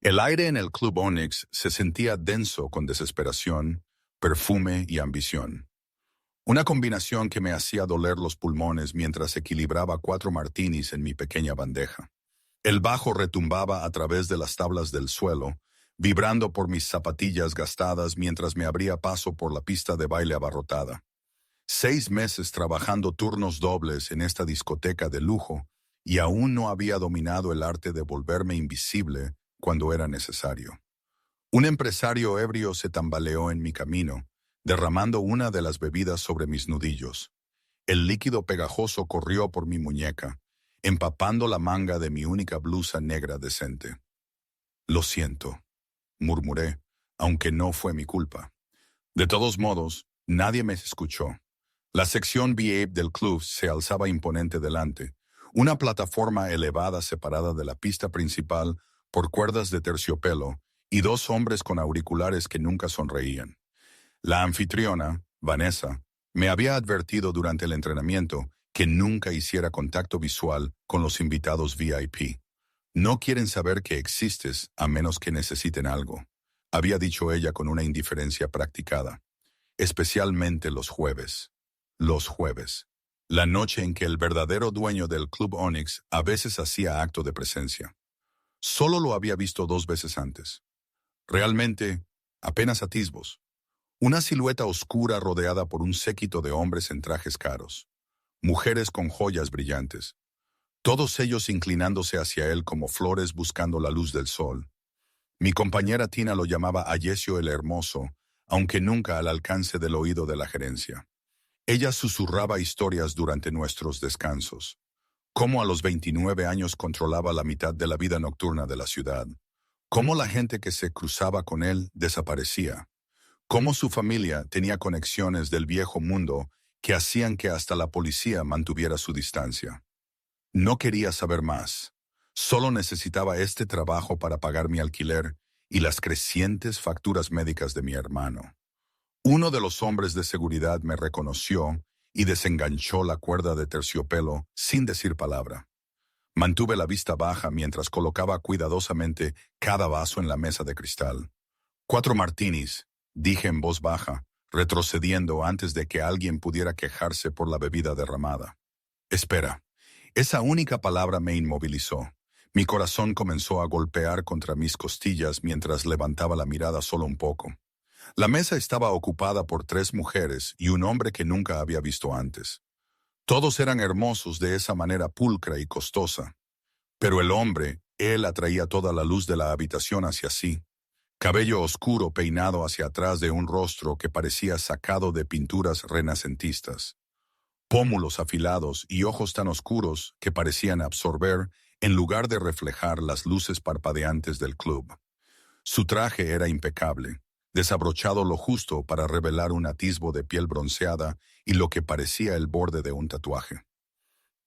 El aire en el Club Onyx se sentía denso con desesperación, perfume y ambición. Una combinación que me hacía doler los pulmones mientras equilibraba 4 martinis en mi pequeña bandeja. El bajo retumbaba a través de las tablas del suelo, vibrando por mis zapatillas gastadas mientras me abría paso por la pista de baile abarrotada. 6 meses trabajando turnos dobles en esta discoteca de lujo y aún no había dominado el arte de volverme invisible cuando era necesario. Un empresario ebrio se tambaleó en mi camino, derramando una de las bebidas sobre mis nudillos. El líquido pegajoso corrió por mi muñeca, empapando la manga de mi única blusa negra decente. Lo siento, murmuré, aunque no fue mi culpa. De todos modos, nadie me escuchó. La sección VIP del club se alzaba imponente delante, una plataforma elevada separada de la pista principal por cuerdas de terciopelo y 2 hombres con auriculares que nunca sonreían. La anfitriona, Vanessa, me había advertido durante el entrenamiento que nunca hiciera contacto visual con los invitados VIP. No quieren saber que existes a menos que necesiten algo, había dicho ella con una indiferencia practicada. Especialmente los jueves. Los jueves. La noche en que el verdadero dueño del Club Onyx a veces hacía acto de presencia. Solo lo había visto 2 veces antes. Realmente, apenas atisbos. Una silueta oscura rodeada por un séquito de hombres en trajes caros. Mujeres con joyas brillantes. Todos ellos inclinándose hacia él como flores buscando la luz del sol. Mi compañera Tina lo llamaba Ayesio el Hermoso, aunque nunca al alcance del oído de la gerencia. Ella susurraba historias durante nuestros descansos. Cómo a los 29 años controlaba la mitad de la vida nocturna de la ciudad. Cómo la gente que se cruzaba con él desaparecía. Cómo su familia tenía conexiones del viejo mundo que hacían que hasta la policía mantuviera su distancia. No quería saber más. Solo necesitaba este trabajo para pagar mi alquiler y las crecientes facturas médicas de mi hermano. Uno de los hombres de seguridad me reconoció y desenganchó la cuerda de terciopelo sin decir palabra. Mantuve la vista baja mientras colocaba cuidadosamente cada vaso en la mesa de cristal. 4 martinis, dije en voz baja, retrocediendo antes de que alguien pudiera quejarse por la bebida derramada. Espera. Esa única palabra me inmovilizó. Mi corazón comenzó a golpear contra mis costillas mientras levantaba la mirada solo un poco. La mesa estaba ocupada por 3 mujeres y un hombre que nunca había visto antes. Todos eran hermosos de esa manera pulcra y costosa. Pero el hombre, él atraía toda la luz de la habitación hacia sí. Cabello oscuro peinado hacia atrás de un rostro que parecía sacado de pinturas renacentistas. Pómulos afilados y ojos tan oscuros que parecían absorber en lugar de reflejar las luces parpadeantes del club. Su traje era impecable, desabrochado lo justo para revelar un atisbo de piel bronceada y lo que parecía el borde de un tatuaje.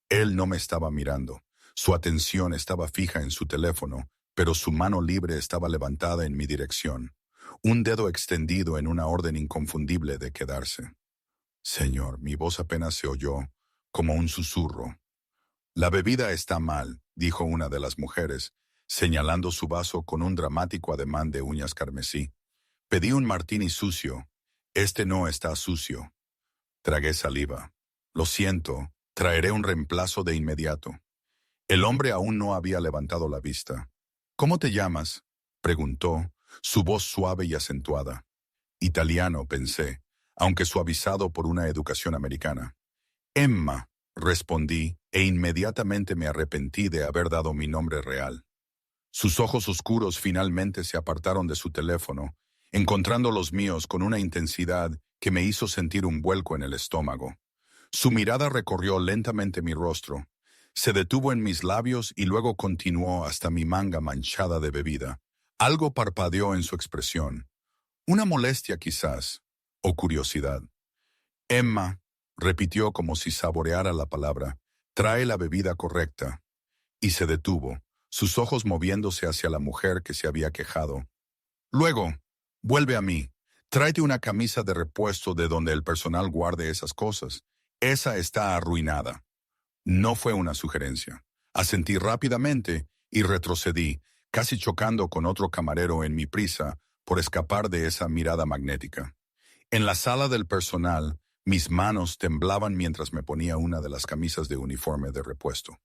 Él no me estaba mirando. Su atención estaba fija en su teléfono, pero su mano libre estaba levantada en mi dirección, un dedo extendido en una orden inconfundible de quedarse. Señor, mi voz apenas se oyó, como un susurro. La bebida está mal, dijo una de las mujeres, señalando su vaso con un dramático ademán de uñas carmesí. Pedí un martini sucio. Este no está sucio. Tragué saliva. Lo siento, traeré un reemplazo de inmediato. El hombre aún no había levantado la vista. ¿Cómo te llamas?, preguntó, su voz suave y acentuada. Italiano, pensé, aunque suavizado por una educación americana. Emma, respondí, e inmediatamente me arrepentí de haber dado mi nombre real. Sus ojos oscuros finalmente se apartaron de su teléfono, encontrando los míos con una intensidad que me hizo sentir un vuelco en el estómago. Su mirada recorrió lentamente mi rostro, se detuvo en mis labios y luego continuó hasta mi manga manchada de bebida. Algo parpadeó en su expresión. Una molestia quizás, o curiosidad. Emma, repitió como si saboreara la palabra, trae la bebida correcta. Y se detuvo, sus ojos moviéndose hacia la mujer que se había quejado. Luego, vuelve a mí. Tráete una camisa de repuesto de donde el personal guarde esas cosas. Esa está arruinada. No fue una sugerencia. Asentí rápidamente y retrocedí, casi chocando con otro camarero en mi prisa por escapar de esa mirada magnética. En la sala del personal, mis manos temblaban mientras me ponía una de las camisas de uniforme de repuesto.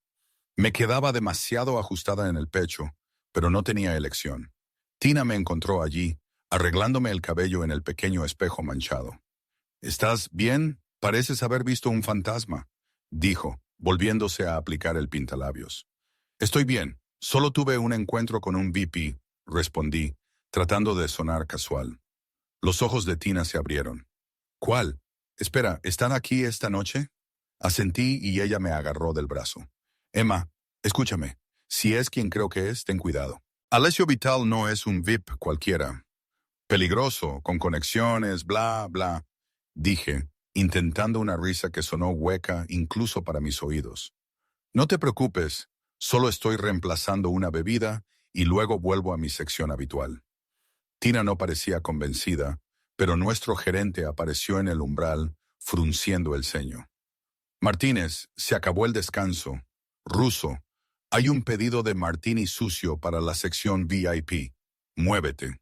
Me quedaba demasiado ajustada en el pecho, pero no tenía elección. Tina me encontró allí, arreglándome el cabello en el pequeño espejo manchado. «¿Estás bien? Pareces haber visto un fantasma», dijo, volviéndose a aplicar el pintalabios. «Estoy bien. Solo tuve un encuentro con un VP», respondí, tratando de sonar casual. Los ojos de Tina se abrieron. «¿Cuál? Espera, ¿están aquí esta noche?» Asentí y ella me agarró del brazo. «Emma, escúchame. Si es quien creo que es, ten cuidado. Alessio Vital no es un VIP cualquiera. Peligroso, con conexiones, bla, bla», dije, intentando una risa que sonó hueca incluso para mis oídos. «No te preocupes, solo estoy reemplazando una bebida y luego vuelvo a mi sección habitual». Tina no parecía convencida, pero nuestro gerente apareció en el umbral, frunciendo el ceño. «Martínez, se acabó el descanso. Russo, hay un pedido de martini sucio para la sección VIP. Muévete».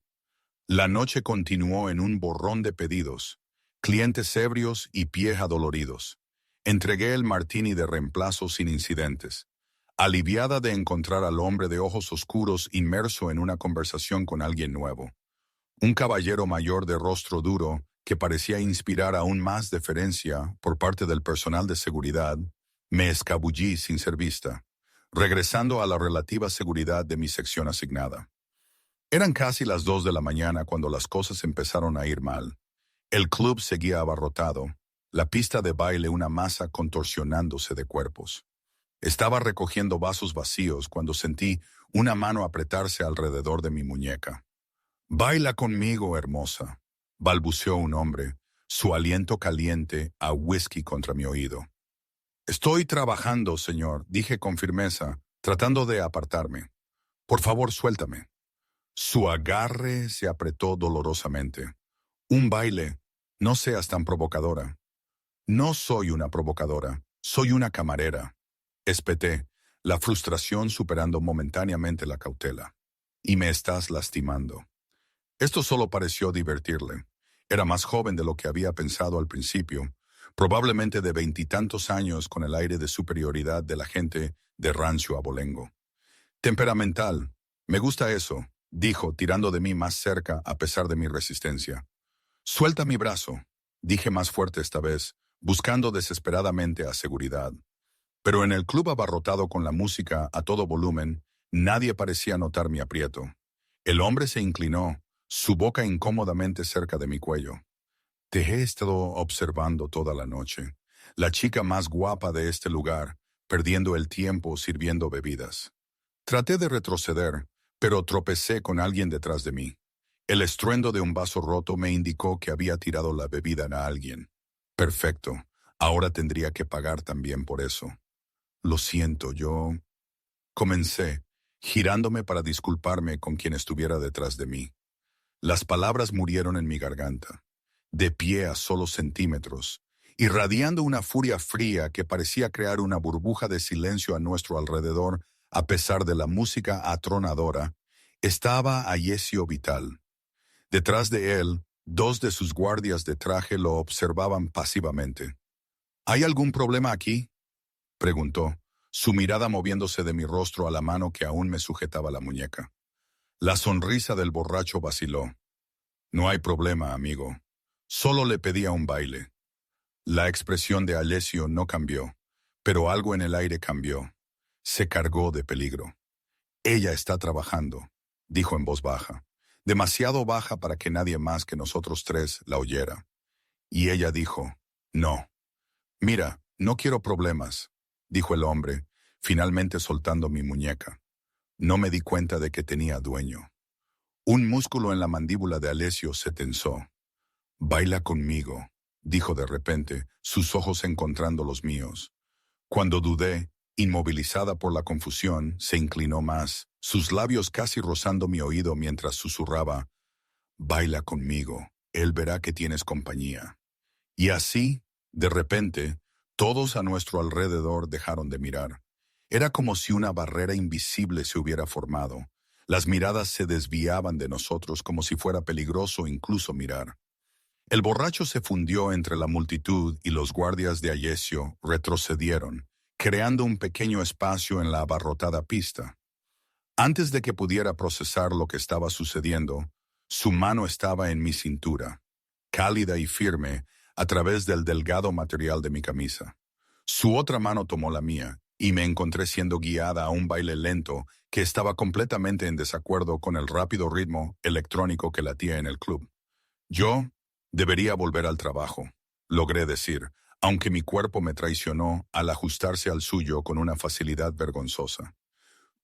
La noche continuó en un borrón de pedidos, clientes ebrios y pies adoloridos. Entregué el martini de reemplazo sin incidentes, aliviada de encontrar al hombre de ojos oscuros inmerso en una conversación con alguien nuevo. Un caballero mayor de rostro duro, que parecía inspirar aún más deferencia por parte del personal de seguridad, me escabullí sin ser vista, regresando a la relativa seguridad de mi sección asignada. Eran casi las 2 de la mañana cuando las cosas empezaron a ir mal. El club seguía abarrotado, la pista de baile una masa contorsionándose de cuerpos. Estaba recogiendo vasos vacíos cuando sentí una mano apretarse alrededor de mi muñeca. «Baila conmigo, hermosa», balbuceó un hombre, su aliento caliente a whisky contra mi oído. «Estoy trabajando, señor», dije con firmeza, tratando de apartarme. «Por favor, suéltame». Su agarre se apretó dolorosamente. «Un baile. No seas tan provocadora». «No soy una provocadora. Soy una camarera», espeté, la frustración superando momentáneamente la cautela. «Y me estás lastimando». Esto solo pareció divertirle. Era más joven de lo que había pensado al principio, probablemente de 20 y tantos años con el aire de superioridad de la gente de rancio abolengo. «Temperamental. Me gusta eso», dijo, tirando de mí más cerca a pesar de mi resistencia. «Suelta mi brazo», dije más fuerte esta vez, buscando desesperadamente a seguridad. Pero en el club abarrotado con la música a todo volumen, nadie parecía notar mi aprieto. El hombre se inclinó, su boca incómodamente cerca de mi cuello. «Te he estado observando toda la noche. La chica más guapa de este lugar, perdiendo el tiempo sirviendo bebidas». Traté de retroceder, pero tropecé con alguien detrás de mí. El estruendo de un vaso roto me indicó que había tirado la bebida a alguien. Perfecto. Ahora tendría que pagar también por eso. «Lo siento, yo...» comencé, girándome para disculparme con quien estuviera detrás de mí. Las palabras murieron en mi garganta, de pie a solo centímetros, irradiando una furia fría que parecía crear una burbuja de silencio a nuestro alrededor a pesar de la música atronadora. Estaba Alessio Vital. Detrás de él, 2 de sus guardias de traje lo observaban pasivamente. «¿Hay algún problema aquí?», preguntó, su mirada moviéndose de mi rostro a la mano que aún me sujetaba la muñeca. La sonrisa del borracho vaciló. «No hay problema, amigo. Solo le pedía un baile». La expresión de Alessio no cambió, pero algo en el aire cambió. Se cargó de peligro. «Ella está trabajando», dijo en voz baja, demasiado baja para que nadie más que nosotros 3 la oyera. Y ella dijo, «No». «Mira, no quiero problemas», dijo el hombre, finalmente soltando mi muñeca. No me di cuenta de que tenía dueño. Un músculo en la mandíbula de Alessio se tensó. «Baila conmigo», dijo de repente, sus ojos encontrando los míos. Cuando dudé, inmovilizada por la confusión, se inclinó más, sus labios casi rozando mi oído mientras susurraba, «Baila conmigo, él verá que tienes compañía». Y así, de repente, todos a nuestro alrededor dejaron de mirar. Era como si una barrera invisible se hubiera formado. Las miradas se desviaban de nosotros como si fuera peligroso incluso mirar. El borracho se fundió entre la multitud y los guardias de Ayesio retrocedieron, creando un pequeño espacio en la abarrotada pista. Antes de que pudiera procesar lo que estaba sucediendo, su mano estaba en mi cintura, cálida y firme, a través del delgado material de mi camisa. Su otra mano tomó la mía, y me encontré siendo guiada a un baile lento que estaba completamente en desacuerdo con el rápido ritmo electrónico que latía en el club. Yo debería volver al trabajo, logré decir, aunque mi cuerpo me traicionó al ajustarse al suyo con una facilidad vergonzosa.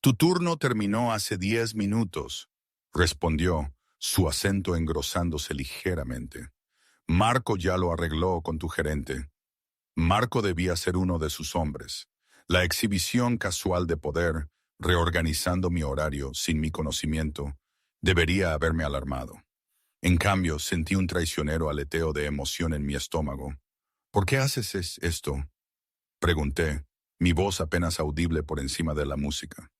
Tu turno terminó hace 10 minutos, respondió, su acento engrosándose ligeramente. Marco ya lo arregló con tu gerente. Marco debía ser uno de sus hombres. La exhibición casual de poder, reorganizando mi horario sin mi conocimiento, debería haberme alarmado. En cambio, sentí un traicionero aleteo de emoción en mi estómago. ¿Por qué haces esto? Pregunté, mi voz apenas audible por encima de la música.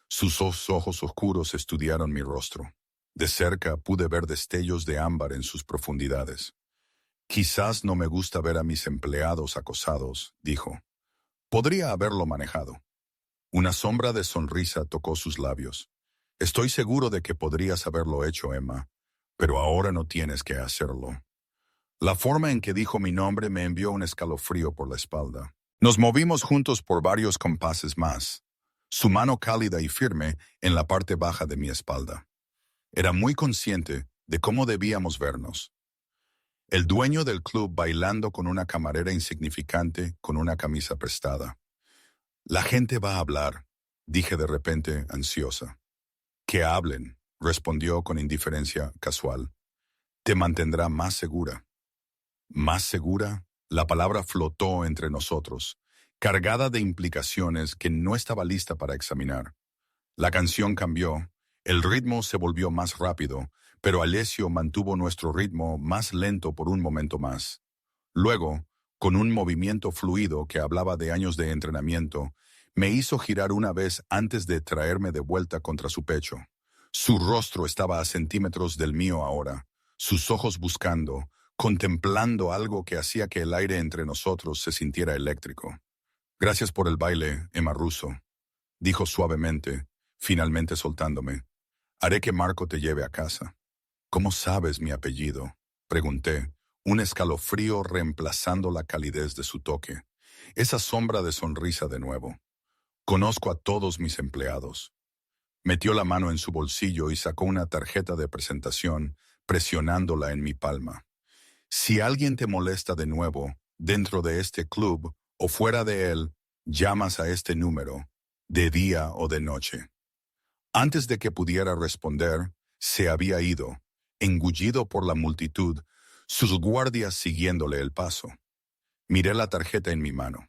Sus ojos oscuros estudiaron mi rostro. De cerca pude ver destellos de ámbar en sus profundidades. Quizás no me gusta ver a mis empleados acosados, dijo. Podría haberlo manejado. Una sombra de sonrisa tocó sus labios. Estoy seguro de que podrías haberlo hecho, Emma, pero ahora no tienes que hacerlo. La forma en que dijo mi nombre me envió un escalofrío por la espalda. Nos movimos juntos por varios compases más, su mano cálida y firme en la parte baja de mi espalda. Era muy consciente de cómo debíamos vernos. El dueño del club bailando con una camarera insignificante con una camisa prestada. La gente va a hablar, dije de repente, ansiosa. Que hablen, respondió con indiferencia casual. Te mantendrá más segura. ¿Más segura? La palabra flotó entre nosotros, cargada de implicaciones que no estaba lista para examinar. La canción cambió, el ritmo se volvió más rápido, pero Alessio mantuvo nuestro ritmo más lento por un momento más. Luego, con un movimiento fluido que hablaba de años de entrenamiento, me hizo girar una vez antes de traerme de vuelta contra su pecho. Su rostro estaba a centímetros del mío ahora, sus ojos buscando, contemplando algo que hacía que el aire entre nosotros se sintiera eléctrico. Gracias por el baile, Emma Russo, dijo suavemente, finalmente soltándome. Haré que Marco te lleve a casa. ¿Cómo sabes mi apellido? Pregunté, un escalofrío reemplazando la calidez de su toque. Esa sombra de sonrisa de nuevo. Conozco a todos mis empleados. Metió la mano en su bolsillo y sacó una tarjeta de presentación, presionándola en mi palma. Si alguien te molesta de nuevo, dentro de este club o fuera de él, llamas a este número, de día o de noche. Antes de que pudiera responder, se había ido, engullido por la multitud, sus guardias siguiéndole el paso. Miré la tarjeta en mi mano.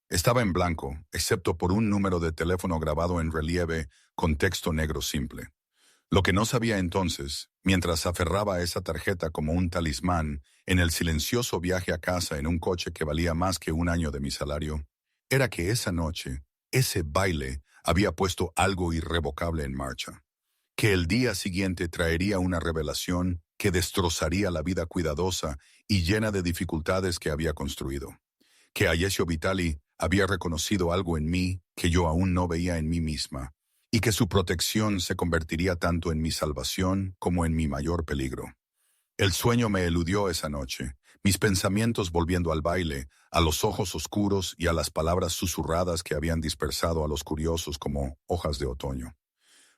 Estaba en blanco, excepto por un número de teléfono grabado en relieve con texto negro simple. Lo que no sabía entonces, mientras aferraba a esa tarjeta como un talismán en el silencioso viaje a casa en un coche que valía más que un año de mi salario, era que esa noche, ese baile, había puesto algo irrevocable en marcha. Que el día siguiente traería una revelación que destrozaría la vida cuidadosa y llena de dificultades que había construido. Que Alessio Vitali había reconocido algo en mí que yo aún no veía en mí misma, y que su protección se convertiría tanto en mi salvación como en mi mayor peligro. El sueño me eludió esa noche, mis pensamientos volviendo al baile, a los ojos oscuros y a las palabras susurradas que habían dispersado a los curiosos como hojas de otoño.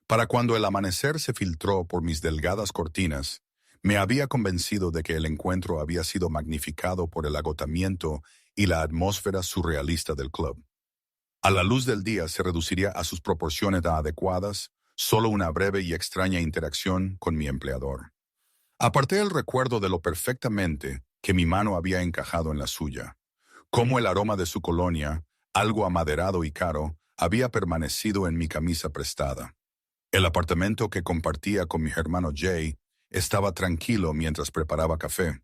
Para cuando el amanecer se filtró por mis delgadas cortinas, me había convencido de que el encuentro había sido magnificado por el agotamiento y la atmósfera surrealista del club. A la luz del día se reduciría a sus proporciones adecuadas solo una breve y extraña interacción con mi empleador. Aparté el recuerdo de lo perfectamente que mi mano había encajado en la suya, cómo el aroma de su colonia, algo amaderado y caro, había permanecido en mi camisa prestada. El apartamento que compartía con mi hermano Jay estaba tranquilo mientras preparaba café.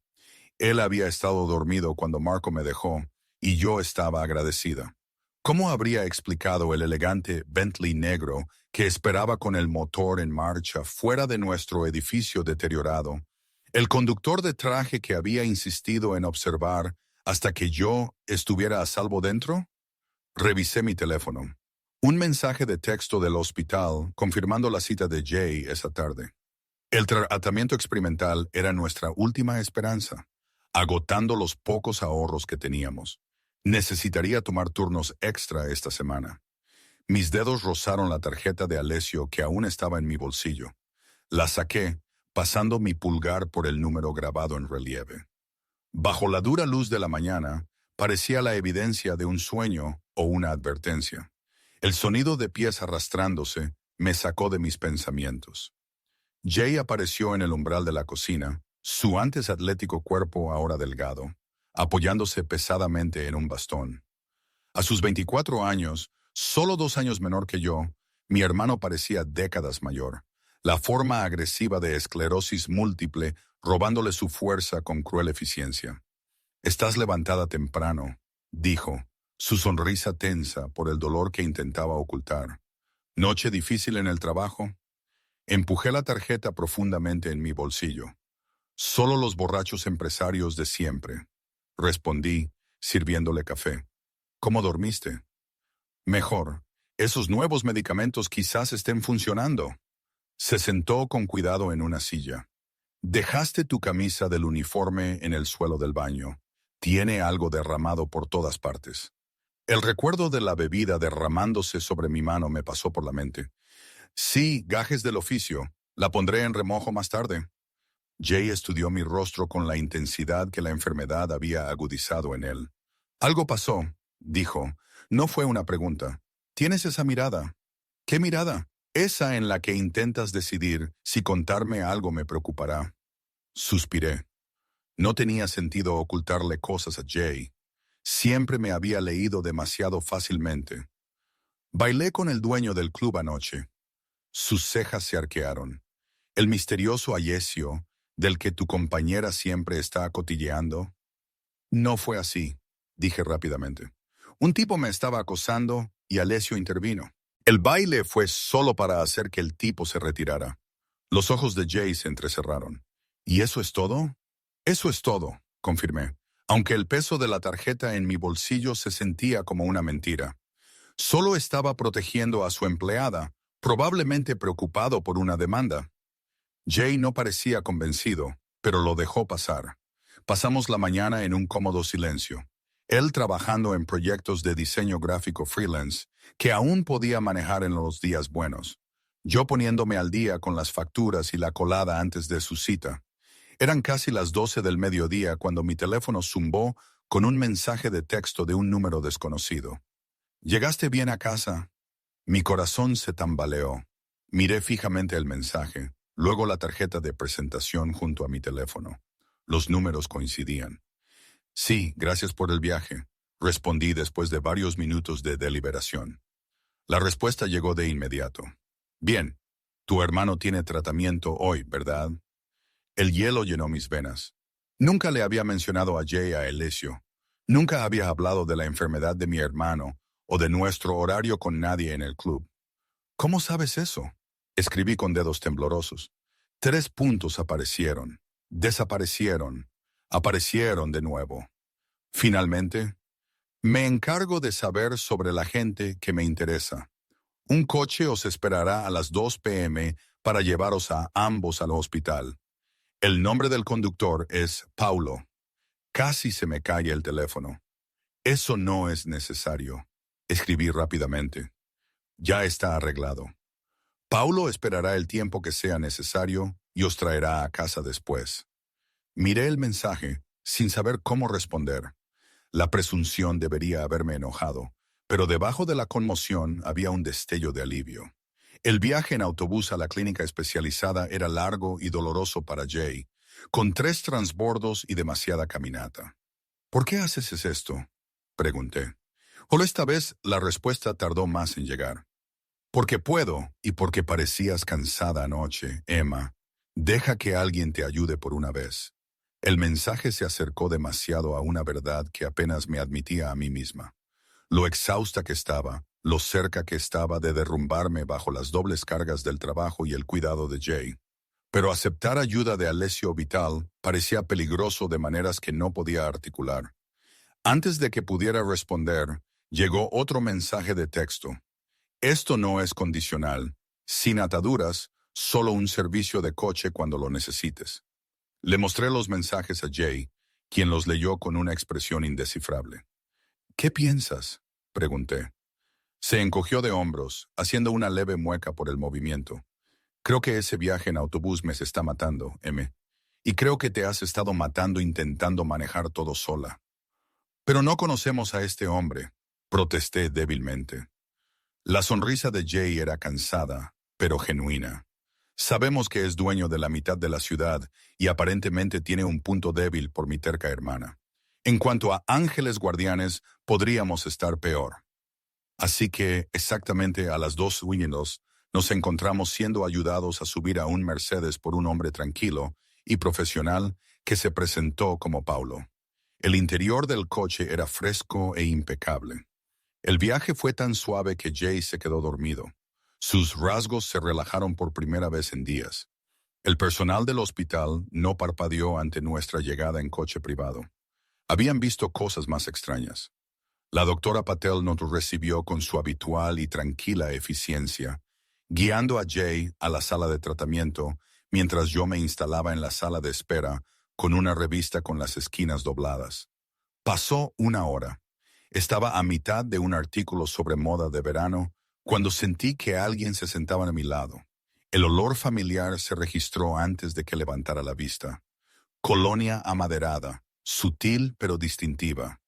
Él había estado dormido cuando Marco me dejó, y yo estaba agradecida. ¿Cómo habría explicado el elegante Bentley negro que esperaba con el motor en marcha fuera de nuestro edificio deteriorado? El conductor de traje que había insistido en observar hasta que yo estuviera a salvo dentro. Revisé mi teléfono. Un mensaje de texto del hospital confirmando la cita de Jay esa tarde. El tratamiento experimental era nuestra última esperanza, agotando los pocos ahorros que teníamos. Necesitaría tomar turnos extra esta semana. Mis dedos rozaron la tarjeta de Alessio que aún estaba en mi bolsillo. La saqué, pasando mi pulgar por el número grabado en relieve. Bajo la dura luz de la mañana, parecía la evidencia de un sueño o una advertencia. El sonido de pies arrastrándose me sacó de mis pensamientos. Jay apareció en el umbral de la cocina, su antes atlético cuerpo ahora delgado, apoyándose pesadamente en un bastón. A sus 24 años, solo 2 años menor que yo, mi hermano parecía décadas mayor, la forma agresiva de esclerosis múltiple robándole su fuerza con cruel eficiencia. «Estás levantada temprano», dijo, su sonrisa tensa por el dolor que intentaba ocultar. «¿Noche difícil en el trabajo?» Empujé la tarjeta profundamente en mi bolsillo. «Solo los borrachos empresarios de siempre», respondí, sirviéndole café. «¿Cómo dormiste?» «Mejor. Esos nuevos medicamentos quizás estén funcionando». Se sentó con cuidado en una silla. «Dejaste tu camisa del uniforme en el suelo del baño. Tiene algo derramado por todas partes». El recuerdo de la bebida derramándose sobre mi mano me pasó por la mente. «Sí, gajes del oficio. La pondré en remojo más tarde». Jay estudió mi rostro con la intensidad que la enfermedad había agudizado en él. «Algo pasó», dijo. «No fue una pregunta. Tienes esa mirada». «¿Qué mirada?» «Esa en la que intentas decidir si contarme algo me preocupará». Suspiré. No tenía sentido ocultarle cosas a Jay. Siempre me había leído demasiado fácilmente. «Bailé con el dueño del club anoche». Sus cejas se arquearon. «¿El misterioso Alessio, del que tu compañera siempre está cotilleando?» «No fue así», dije rápidamente. «Un tipo me estaba acosando y Alessio intervino. El baile fue solo para hacer que el tipo se retirara». Los ojos de Jay se entrecerraron. «¿Y eso es todo?» «Eso es todo», confirmé, aunque el peso de la tarjeta en mi bolsillo se sentía como una mentira. Solo estaba protegiendo a su empleada, probablemente preocupado por una demanda. Jay no parecía convencido, pero lo dejó pasar. Pasamos la mañana en un cómodo silencio. Él trabajando en proyectos de diseño gráfico freelance, que aún podía manejar en los días buenos. Yo poniéndome al día con las facturas y la colada antes de su cita. Eran casi las 12 del mediodía cuando mi teléfono zumbó con un mensaje de texto de un número desconocido. «¿Llegaste bien a casa?» Mi corazón se tambaleó. Miré fijamente el mensaje, luego la tarjeta de presentación junto a mi teléfono. Los números coincidían. «Sí, gracias por el viaje», respondí después de varios minutos de deliberación. La respuesta llegó de inmediato. «Bien, tu hermano tiene tratamiento hoy, ¿verdad?» El hielo llenó mis venas. Nunca le había mencionado a Jay a Alessio. Nunca había hablado de la enfermedad de mi hermano o de nuestro horario con nadie en el club. «¿Cómo sabes eso?», escribí con dedos temblorosos. 3 puntos aparecieron, desaparecieron, aparecieron de nuevo. Finalmente, «Me encargo de saber sobre la gente que me interesa. Un coche os esperará a las 2 p.m. para llevaros a ambos al hospital. El nombre del conductor es Paulo». Casi se me cae el teléfono. «Eso no es necesario», escribí rápidamente. «Ya está arreglado. Paulo esperará el tiempo que sea necesario y os traerá a casa después». Miré el mensaje sin saber cómo responder. La presunción debería haberme enojado, pero debajo de la conmoción había un destello de alivio. El viaje en autobús a la clínica especializada era largo y doloroso para Jay, con 3 transbordos y demasiada caminata. «¿Por qué haces esto?», pregunté. Pero esta vez la respuesta tardó más en llegar. «Porque puedo y porque parecías cansada anoche, Emma. Deja que alguien te ayude por una vez». El mensaje se acercó demasiado a una verdad que apenas me admitía a mí misma. lo exhausta que estaba, lo cerca que estaba de derrumbarme bajo las dobles cargas del trabajo y el cuidado de Jay. Pero aceptar ayuda de Alessio Vital parecía peligroso de maneras que no podía articular. Antes de que pudiera responder, llegó otro mensaje de texto. Esto no es condicional, sin ataduras, solo un servicio de coche cuando lo necesites. Le mostré los mensajes a Jay, quien los leyó con una expresión indescifrable. ¿Qué piensas?, pregunté. Se encogió de hombros, haciendo una leve mueca por el movimiento. Creo que ese viaje en autobús me está matando, M. Y creo que te has estado matando intentando manejar todo sola. Pero no conocemos a este hombre, protesté débilmente. La sonrisa de Jay era cansada, pero genuina. Sabemos que es dueño de la mitad de la ciudad y aparentemente tiene un punto débil por mi terca hermana. En cuanto a ángeles guardianes, podríamos estar peor. Así que, exactamente a las 2:00, nos encontramos siendo ayudados a subir a un Mercedes por un hombre tranquilo y profesional que se presentó como Paulo. El interior del coche era fresco e impecable. El viaje fue tan suave que Jay se quedó dormido. Sus rasgos se relajaron por primera vez en días. El personal del hospital no parpadeó ante nuestra llegada en coche privado. Habían visto cosas más extrañas. La doctora Patel nos recibió con su habitual y tranquila eficiencia, guiando a Jay a la sala de tratamiento mientras yo me instalaba en la sala de espera con una revista con las esquinas dobladas. Pasó una hora. Estaba a mitad de un artículo sobre moda de verano cuando sentí que alguien se sentaba a mi lado. El olor familiar se registró antes de que levantara la vista. Colonia amaderada, sutil pero distintiva.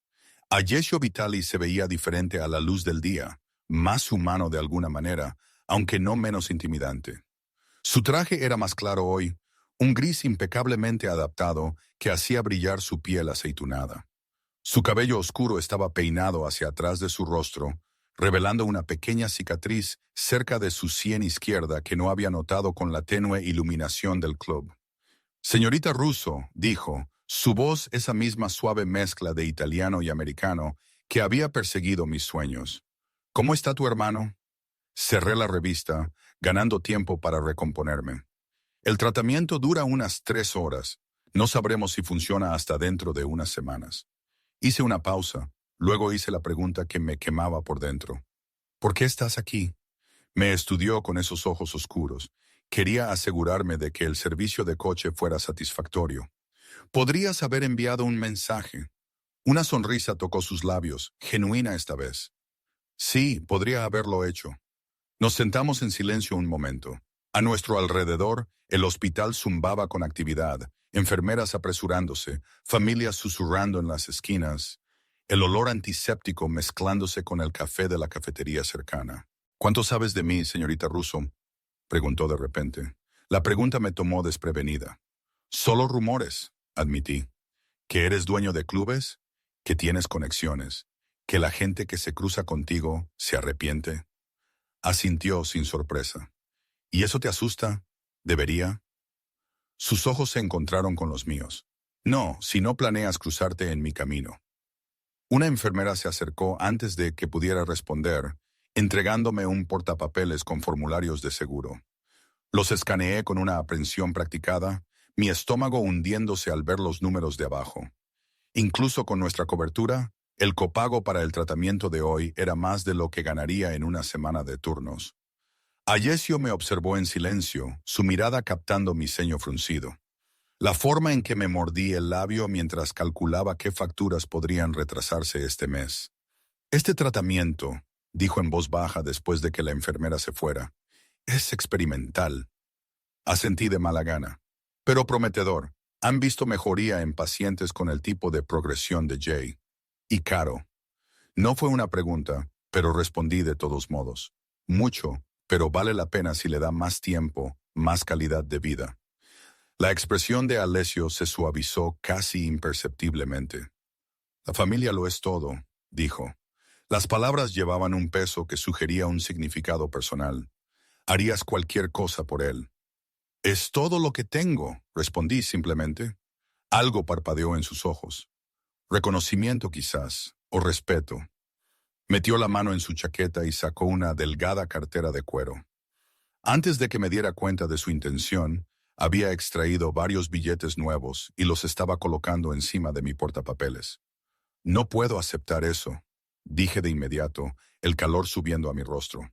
Alessio Vitali se veía diferente a la luz del día, más humano de alguna manera, aunque no menos intimidante. Su traje era más claro hoy, un gris impecablemente adaptado que hacía brillar su piel aceitunada. Su cabello oscuro estaba peinado hacia atrás de su rostro, revelando una pequeña cicatriz cerca de su sien izquierda que no había notado con la tenue iluminación del club. Señorita Russo, dijo, su voz esa misma suave mezcla de italiano y americano que había perseguido mis sueños. ¿Cómo está tu hermano? Cerré la revista, ganando tiempo para recomponerme. El tratamiento dura unas 3 horas. No sabremos si funciona hasta dentro de unas semanas. Hice una pausa, luego hice la pregunta que me quemaba por dentro. ¿Por qué estás aquí? Me estudió con esos ojos oscuros. Quería asegurarme de que el servicio de coche fuera satisfactorio. Podrías haber enviado un mensaje. Una sonrisa tocó sus labios, genuina esta vez. Sí, podría haberlo hecho. Nos sentamos en silencio un momento. A nuestro alrededor, el hospital zumbaba con actividad, enfermeras apresurándose, familias susurrando en las esquinas, el olor antiséptico mezclándose con el café de la cafetería cercana. ¿Cuánto sabes de mí, señorita Russo?, preguntó de repente. La pregunta me tomó desprevenida. Solo rumores, admití. Que eres dueño de clubes, que tienes conexiones, que la gente que se cruza contigo se arrepiente. Asintió sin sorpresa. ¿Y eso te asusta? ¿Debería? Sus ojos se encontraron con los míos. No, si no planeas cruzarte en mi camino. Una enfermera se acercó antes de que pudiera responder, entregándome un portapapeles con formularios de seguro. Los escaneé con una aprensión practicada, mi estómago hundiéndose al ver los números de abajo. Incluso con nuestra cobertura, el copago para el tratamiento de hoy era más de lo que ganaría en una semana de turnos. Alessio me observó en silencio, su mirada captando mi ceño fruncido. La forma en que me mordí el labio mientras calculaba qué facturas podrían retrasarse este mes. Este tratamiento, dijo en voz baja después de que la enfermera se fuera, es experimental. Asentí de mala gana. Pero prometedor. Han visto mejoría en pacientes con el tipo de progresión de Jay. Y caro. No fue una pregunta, pero respondí de todos modos. Mucho, pero vale la pena si le da más tiempo, más calidad de vida. La expresión de Alessio se suavizó casi imperceptiblemente. La familia lo es todo, dijo. Las palabras llevaban un peso que sugería un significado personal. Harías cualquier cosa por él. Es todo lo que tengo, respondí simplemente. Algo parpadeó en sus ojos. Reconocimiento quizás, o respeto. Metió la mano en su chaqueta y sacó una delgada cartera de cuero. Antes de que me diera cuenta de su intención, había extraído varios billetes nuevos y los estaba colocando encima de mi portapapeles. No puedo aceptar eso, dije de inmediato, el calor subiendo a mi rostro.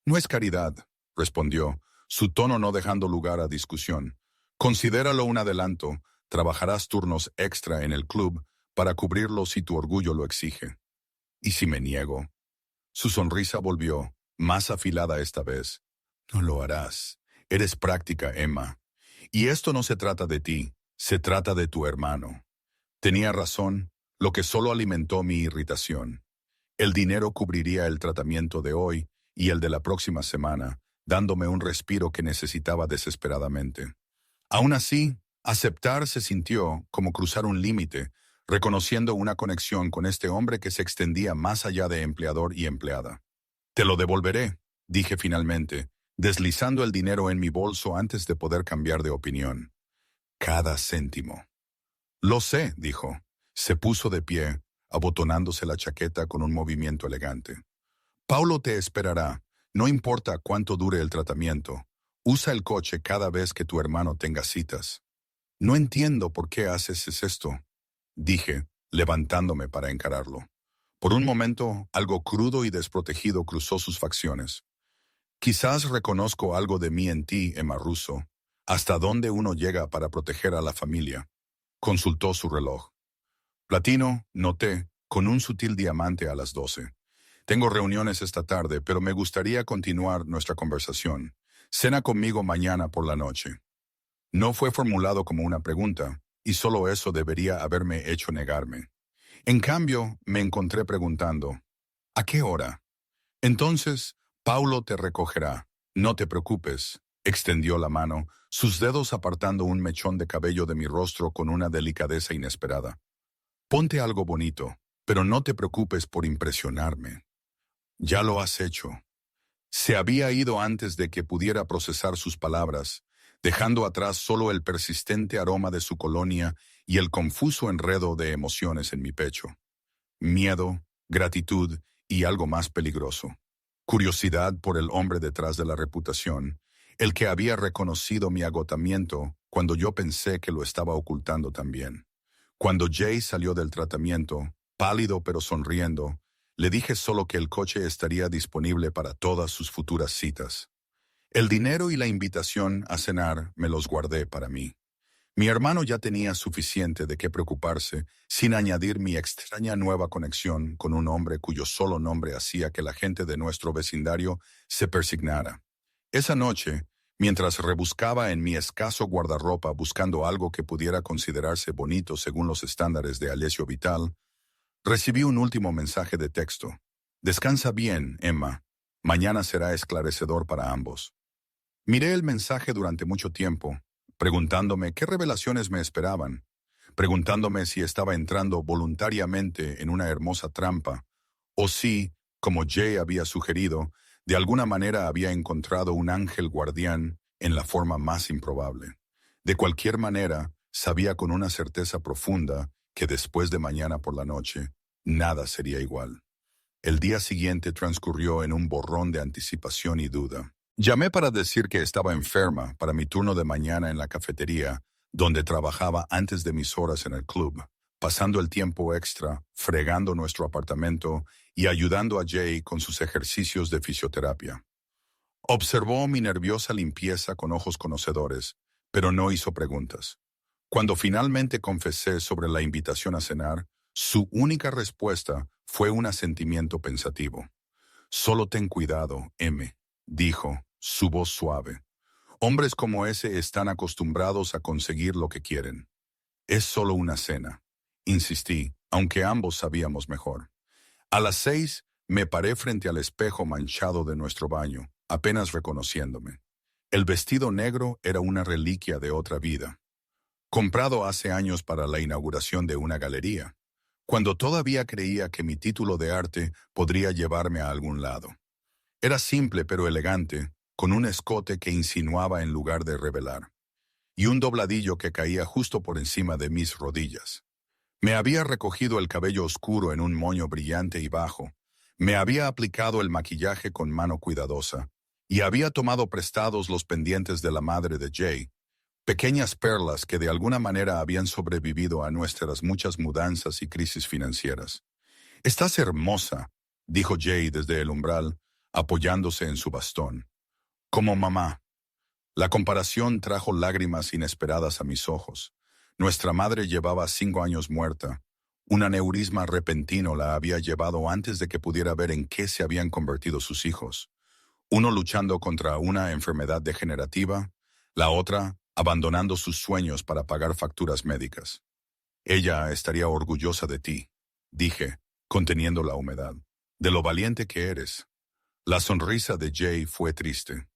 No es caridad, respondió, su tono no dejando lugar a discusión. Considéralo un adelanto, trabajarás turnos extra en el club para cubrirlo si tu orgullo lo exige. ¿Y si me niego? Su sonrisa volvió, más afilada esta vez. No lo harás. Eres práctica, Emma. Y esto no se trata de ti, se trata de tu hermano. Tenía razón, lo que solo alimentó mi irritación. El dinero cubriría el tratamiento de hoy y el de la próxima semana, dándome un respiro que necesitaba desesperadamente. Aún así, aceptar se sintió como cruzar un límite, reconociendo una conexión con este hombre que se extendía más allá de empleador y empleada. Te lo devolveré, dije finalmente, deslizando el dinero en mi bolso antes de poder cambiar de opinión. Cada céntimo. Lo sé, dijo. Se puso de pie, abotonándose la chaqueta con un movimiento elegante. Paulo te esperará, no importa cuánto dure el tratamiento. Usa el coche cada vez que tu hermano tenga citas. No entiendo por qué haces esto, dije, levantándome para encararlo. Por un momento, algo crudo y desprotegido cruzó sus facciones. Quizás reconozco algo de mí en ti, Emma Russo. ¿Hasta dónde uno llega para proteger a la familia? Consultó su reloj. Platino, noté, con un sutil diamante a las 12. Tengo reuniones esta tarde, pero me gustaría continuar nuestra conversación. Cena conmigo mañana por la noche. No fue formulado como una pregunta, y solo eso debería haberme hecho negarme. En cambio, me encontré preguntando, ¿a qué hora? Entonces, Paulo te recogerá. No te preocupes, extendió la mano, sus dedos apartando un mechón de cabello de mi rostro con una delicadeza inesperada. Ponte algo bonito, pero no te preocupes por impresionarme. Ya lo has hecho. Se había ido antes de que pudiera procesar sus palabras, dejando atrás solo el persistente aroma de su colonia y el confuso enredo de emociones en mi pecho. Miedo, gratitud y algo más peligroso. Curiosidad por el hombre detrás de la reputación, el que había reconocido mi agotamiento cuando yo pensé que lo estaba ocultando también. Cuando Jay salió del tratamiento, pálido pero sonriendo, le dije solo que el coche estaría disponible para todas sus futuras citas. El dinero y la invitación a cenar me los guardé para mí. Mi hermano ya tenía suficiente de qué preocuparse, sin añadir mi extraña nueva conexión con un hombre cuyo solo nombre hacía que la gente de nuestro vecindario se persignara. Esa noche, mientras rebuscaba en mi escaso guardarropa buscando algo que pudiera considerarse bonito según los estándares de Alessio Vital, recibí un último mensaje de texto. Descansa bien, Emma. Mañana será esclarecedor para ambos. Miré el mensaje durante mucho tiempo, preguntándome qué revelaciones me esperaban, preguntándome si estaba entrando voluntariamente en una hermosa trampa, o si, como Jay había sugerido, de alguna manera había encontrado un ángel guardián en la forma más improbable. De cualquier manera, sabía con una certeza profunda que después de mañana por la noche, nada sería igual. El día siguiente transcurrió en un borrón de anticipación y duda. Llamé para decir que estaba enferma para mi turno de mañana en la cafetería, donde trabajaba antes de mis horas en el club, pasando el tiempo extra, fregando nuestro apartamento y ayudando a Jay con sus ejercicios de fisioterapia. Observó mi nerviosa limpieza con ojos conocedores, pero no hizo preguntas. Cuando finalmente confesé sobre la invitación a cenar, su única respuesta fue un asentimiento pensativo. Solo ten cuidado, M, dijo, su voz suave. Hombres como ese están acostumbrados a conseguir lo que quieren. Es solo una cena, insistí, aunque ambos sabíamos mejor. A las 6 me paré frente al espejo manchado de nuestro baño, apenas reconociéndome. El vestido negro era una reliquia de otra vida, comprado hace años para la inauguración de una galería, cuando todavía creía que mi título de arte podría llevarme a algún lado. Era simple pero elegante, con un escote que insinuaba en lugar de revelar, y un dobladillo que caía justo por encima de mis rodillas. Me había recogido el cabello oscuro en un moño brillante y bajo, Me había aplicado el maquillaje con mano cuidadosa y había tomado prestados los pendientes de la madre de Jay, pequeñas perlas que de alguna manera habían sobrevivido a nuestras muchas mudanzas y crisis financieras. «Estás hermosa», dijo Jay desde el umbral, apoyándose en su bastón. «Como mamá». La comparación trajo lágrimas inesperadas a mis ojos. Nuestra madre llevaba 5 años muerta. Un aneurisma repentino la había llevado antes de que pudiera ver en qué se habían convertido sus hijos. Uno luchando contra una enfermedad degenerativa, la otra abandonando sus sueños para pagar facturas médicas. «Ella estaría orgullosa de ti», dije, conteniendo la humedad, «de lo valiente que eres». La sonrisa de Jay fue triste.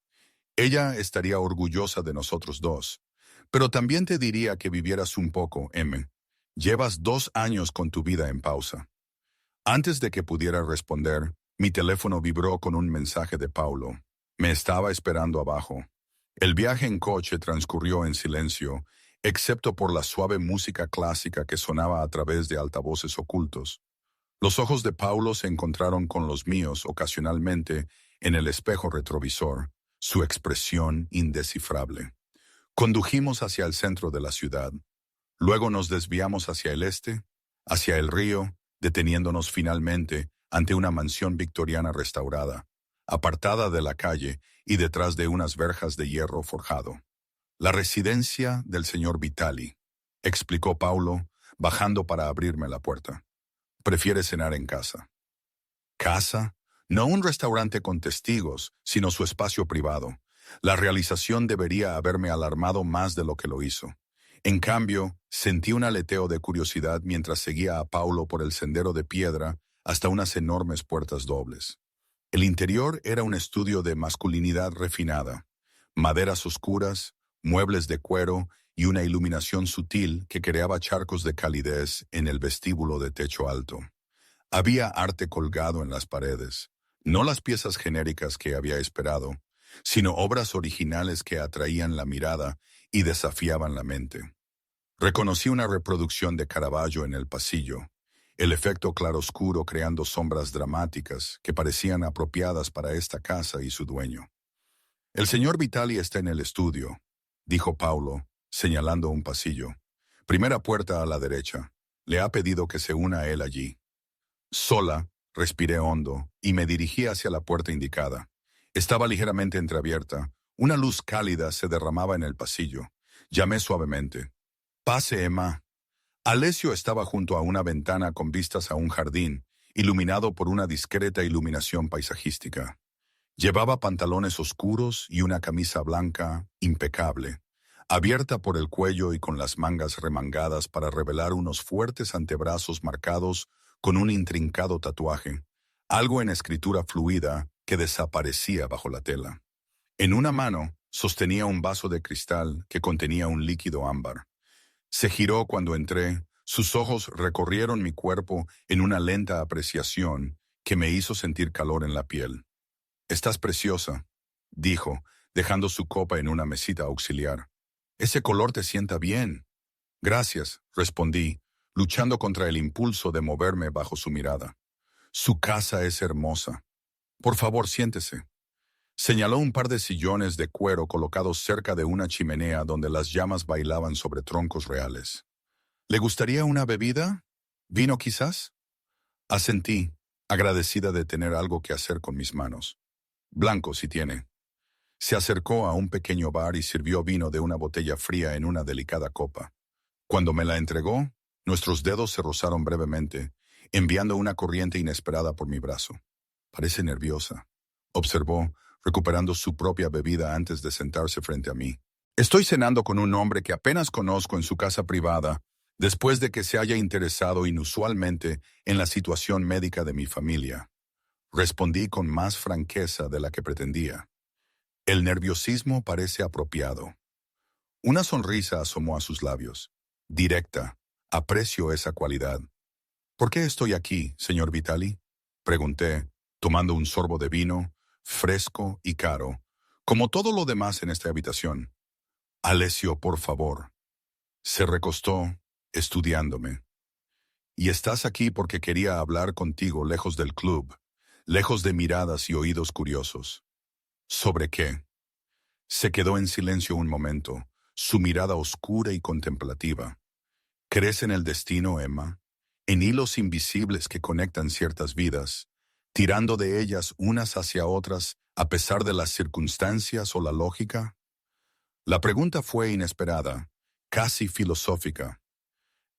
«Ella estaría orgullosa de nosotros dos. Pero también te diría que vivieras un poco, M. Llevas 2 años con tu vida en pausa». Antes de que pudiera responder, mi teléfono vibró con un mensaje de Paulo. Me estaba esperando abajo. El viaje en coche transcurrió en silencio, excepto por la suave música clásica que sonaba a través de altavoces ocultos. Los ojos de Paulo se encontraron con los míos ocasionalmente en el espejo retrovisor, su expresión indescifrable. Condujimos hacia el centro de la ciudad. Luego nos desviamos hacia el este, hacia el río, deteniéndonos finalmente ante una mansión victoriana restaurada, apartada de la calle y detrás de unas verjas de hierro forjado. «La residencia del señor Vitali», explicó Paulo, bajando para abrirme la puerta. «Prefiere cenar en casa». ¿Casa? No un restaurante con testigos, sino su espacio privado. La realización debería haberme alarmado más de lo que lo hizo. En cambio, sentí un aleteo de curiosidad mientras seguía a Paulo por el sendero de piedra hasta unas enormes puertas dobles. El interior era un estudio de masculinidad refinada, maderas oscuras, muebles de cuero y una iluminación sutil que creaba charcos de calidez en el vestíbulo de techo alto. Había arte colgado en las paredes, no las piezas genéricas que había esperado, sino obras originales que atraían la mirada y desafiaban la mente. Reconocí una reproducción de Caravaggio en el pasillo, el efecto claroscuro creando sombras dramáticas que parecían apropiadas para esta casa y su dueño. «El señor Vitali está en el estudio», dijo Paulo, señalando un pasillo. «Primera puerta a la derecha. Le ha pedido que se una a él allí». Sola, respiré hondo y me dirigí hacia la puerta indicada. Estaba ligeramente entreabierta. Una luz cálida se derramaba en el pasillo. Llamé suavemente. «Pase, Emma». Alessio estaba junto a una ventana con vistas a un jardín, iluminado por una discreta iluminación paisajística. Llevaba pantalones oscuros y una camisa blanca impecable, abierta por el cuello y con las mangas remangadas para revelar unos fuertes antebrazos marcados con un intrincado tatuaje, algo en escritura fluida que desaparecía bajo la tela. En una mano sostenía un vaso de cristal que contenía un líquido ámbar. Se giró cuando entré, sus ojos recorrieron mi cuerpo en una lenta apreciación que me hizo sentir calor en la piel. «Estás preciosa», dijo, dejando su copa en una mesita auxiliar. «Ese color te sienta bien». «Gracias», respondí, luchando contra el impulso de moverme bajo su mirada. «Su casa es hermosa. Por favor, siéntese». Señaló un par de sillones de cuero colocados cerca de una chimenea donde las llamas bailaban sobre troncos reales. «¿Le gustaría una bebida? ¿Vino quizás?» Asentí, agradecida de tener algo que hacer con mis manos. «Blanco, si tiene». Se acercó a un pequeño bar y sirvió vino de una botella fría en una delicada copa. Cuando me la entregó, nuestros dedos se rozaron brevemente, enviando una corriente inesperada por mi brazo. «Parece nerviosa», observó, recuperando su propia bebida antes de sentarse frente a mí. «Estoy cenando con un hombre que apenas conozco en su casa privada, después de que se haya interesado inusualmente en la situación médica de mi familia». Respondí con más franqueza de la que pretendía. «El nerviosismo parece apropiado». Una sonrisa asomó a sus labios. Directa. Aprecio esa cualidad. «¿Por qué estoy aquí, señor Vitali?», pregunté, tomando un sorbo de vino, fresco y caro, como todo lo demás en esta habitación. «Alessio, por favor». Se recostó, estudiándome. «Y estás aquí porque quería hablar contigo lejos del club. lejos de miradas y oídos curiosos. ¿Sobre qué? Se quedó en silencio un momento, su mirada oscura y contemplativa. ¿Crees en el destino, Emma? En hilos invisibles que conectan ciertas vidas, tirando de ellas unas hacia otras a pesar de las circunstancias o la lógica? La pregunta fue inesperada, casi filosófica.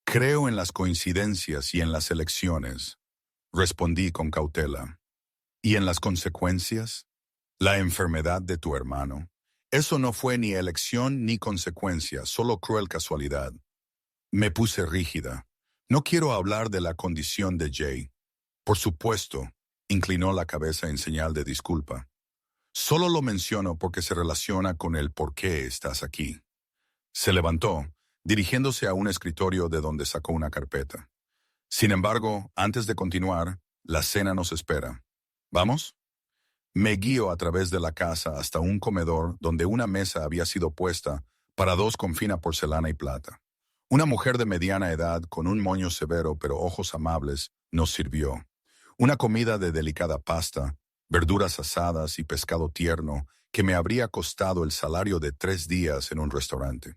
Creo en las coincidencias y en las elecciones, respondí con cautela. ¿Y en las consecuencias? La enfermedad de tu hermano. Eso no fue ni elección ni consecuencia, solo cruel casualidad. Me puse rígida. No quiero hablar de la condición de Jay. Por supuesto, inclinó la cabeza en señal de disculpa. Solo lo menciono porque se relaciona con el por qué estás aquí. Se levantó, dirigiéndose a un escritorio de donde sacó una carpeta. Sin embargo, antes de continuar, la cena nos espera. ¿Vamos? Me guío a través de la casa hasta un comedor donde una mesa había sido puesta para dos con fina porcelana y plata. Una mujer de mediana edad, con un moño severo pero ojos amables, nos sirvió. Una comida de delicada pasta, verduras asadas y pescado tierno que me habría costado el salario de 3 días en un restaurante.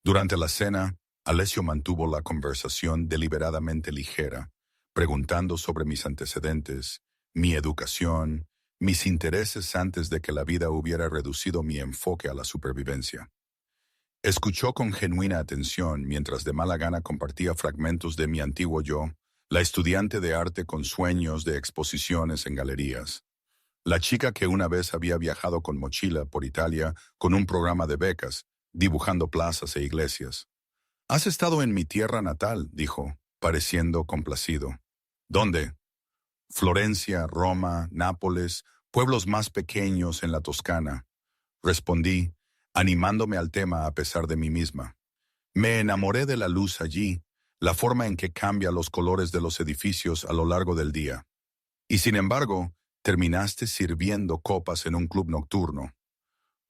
Durante la cena, Alessio mantuvo la conversación deliberadamente ligera, preguntando sobre mis antecedentes, mi educación, mis intereses antes de que la vida hubiera reducido mi enfoque a la supervivencia. Escuchó con genuina atención mientras de mala gana compartía fragmentos de mi antiguo yo, la estudiante de arte con sueños de exposiciones en galerías. La chica que una vez había viajado con mochila por Italia con un programa de becas, dibujando plazas e iglesias. «Has estado en mi tierra natal», dijo, pareciendo complacido. «¿Dónde?» «Florencia, Roma, Nápoles, pueblos más pequeños en la Toscana», respondí, animándome al tema a pesar de mí misma. Me enamoré de la luz allí, la forma en que cambia los colores de los edificios a lo largo del día. Y sin embargo, terminaste sirviendo copas en un club nocturno.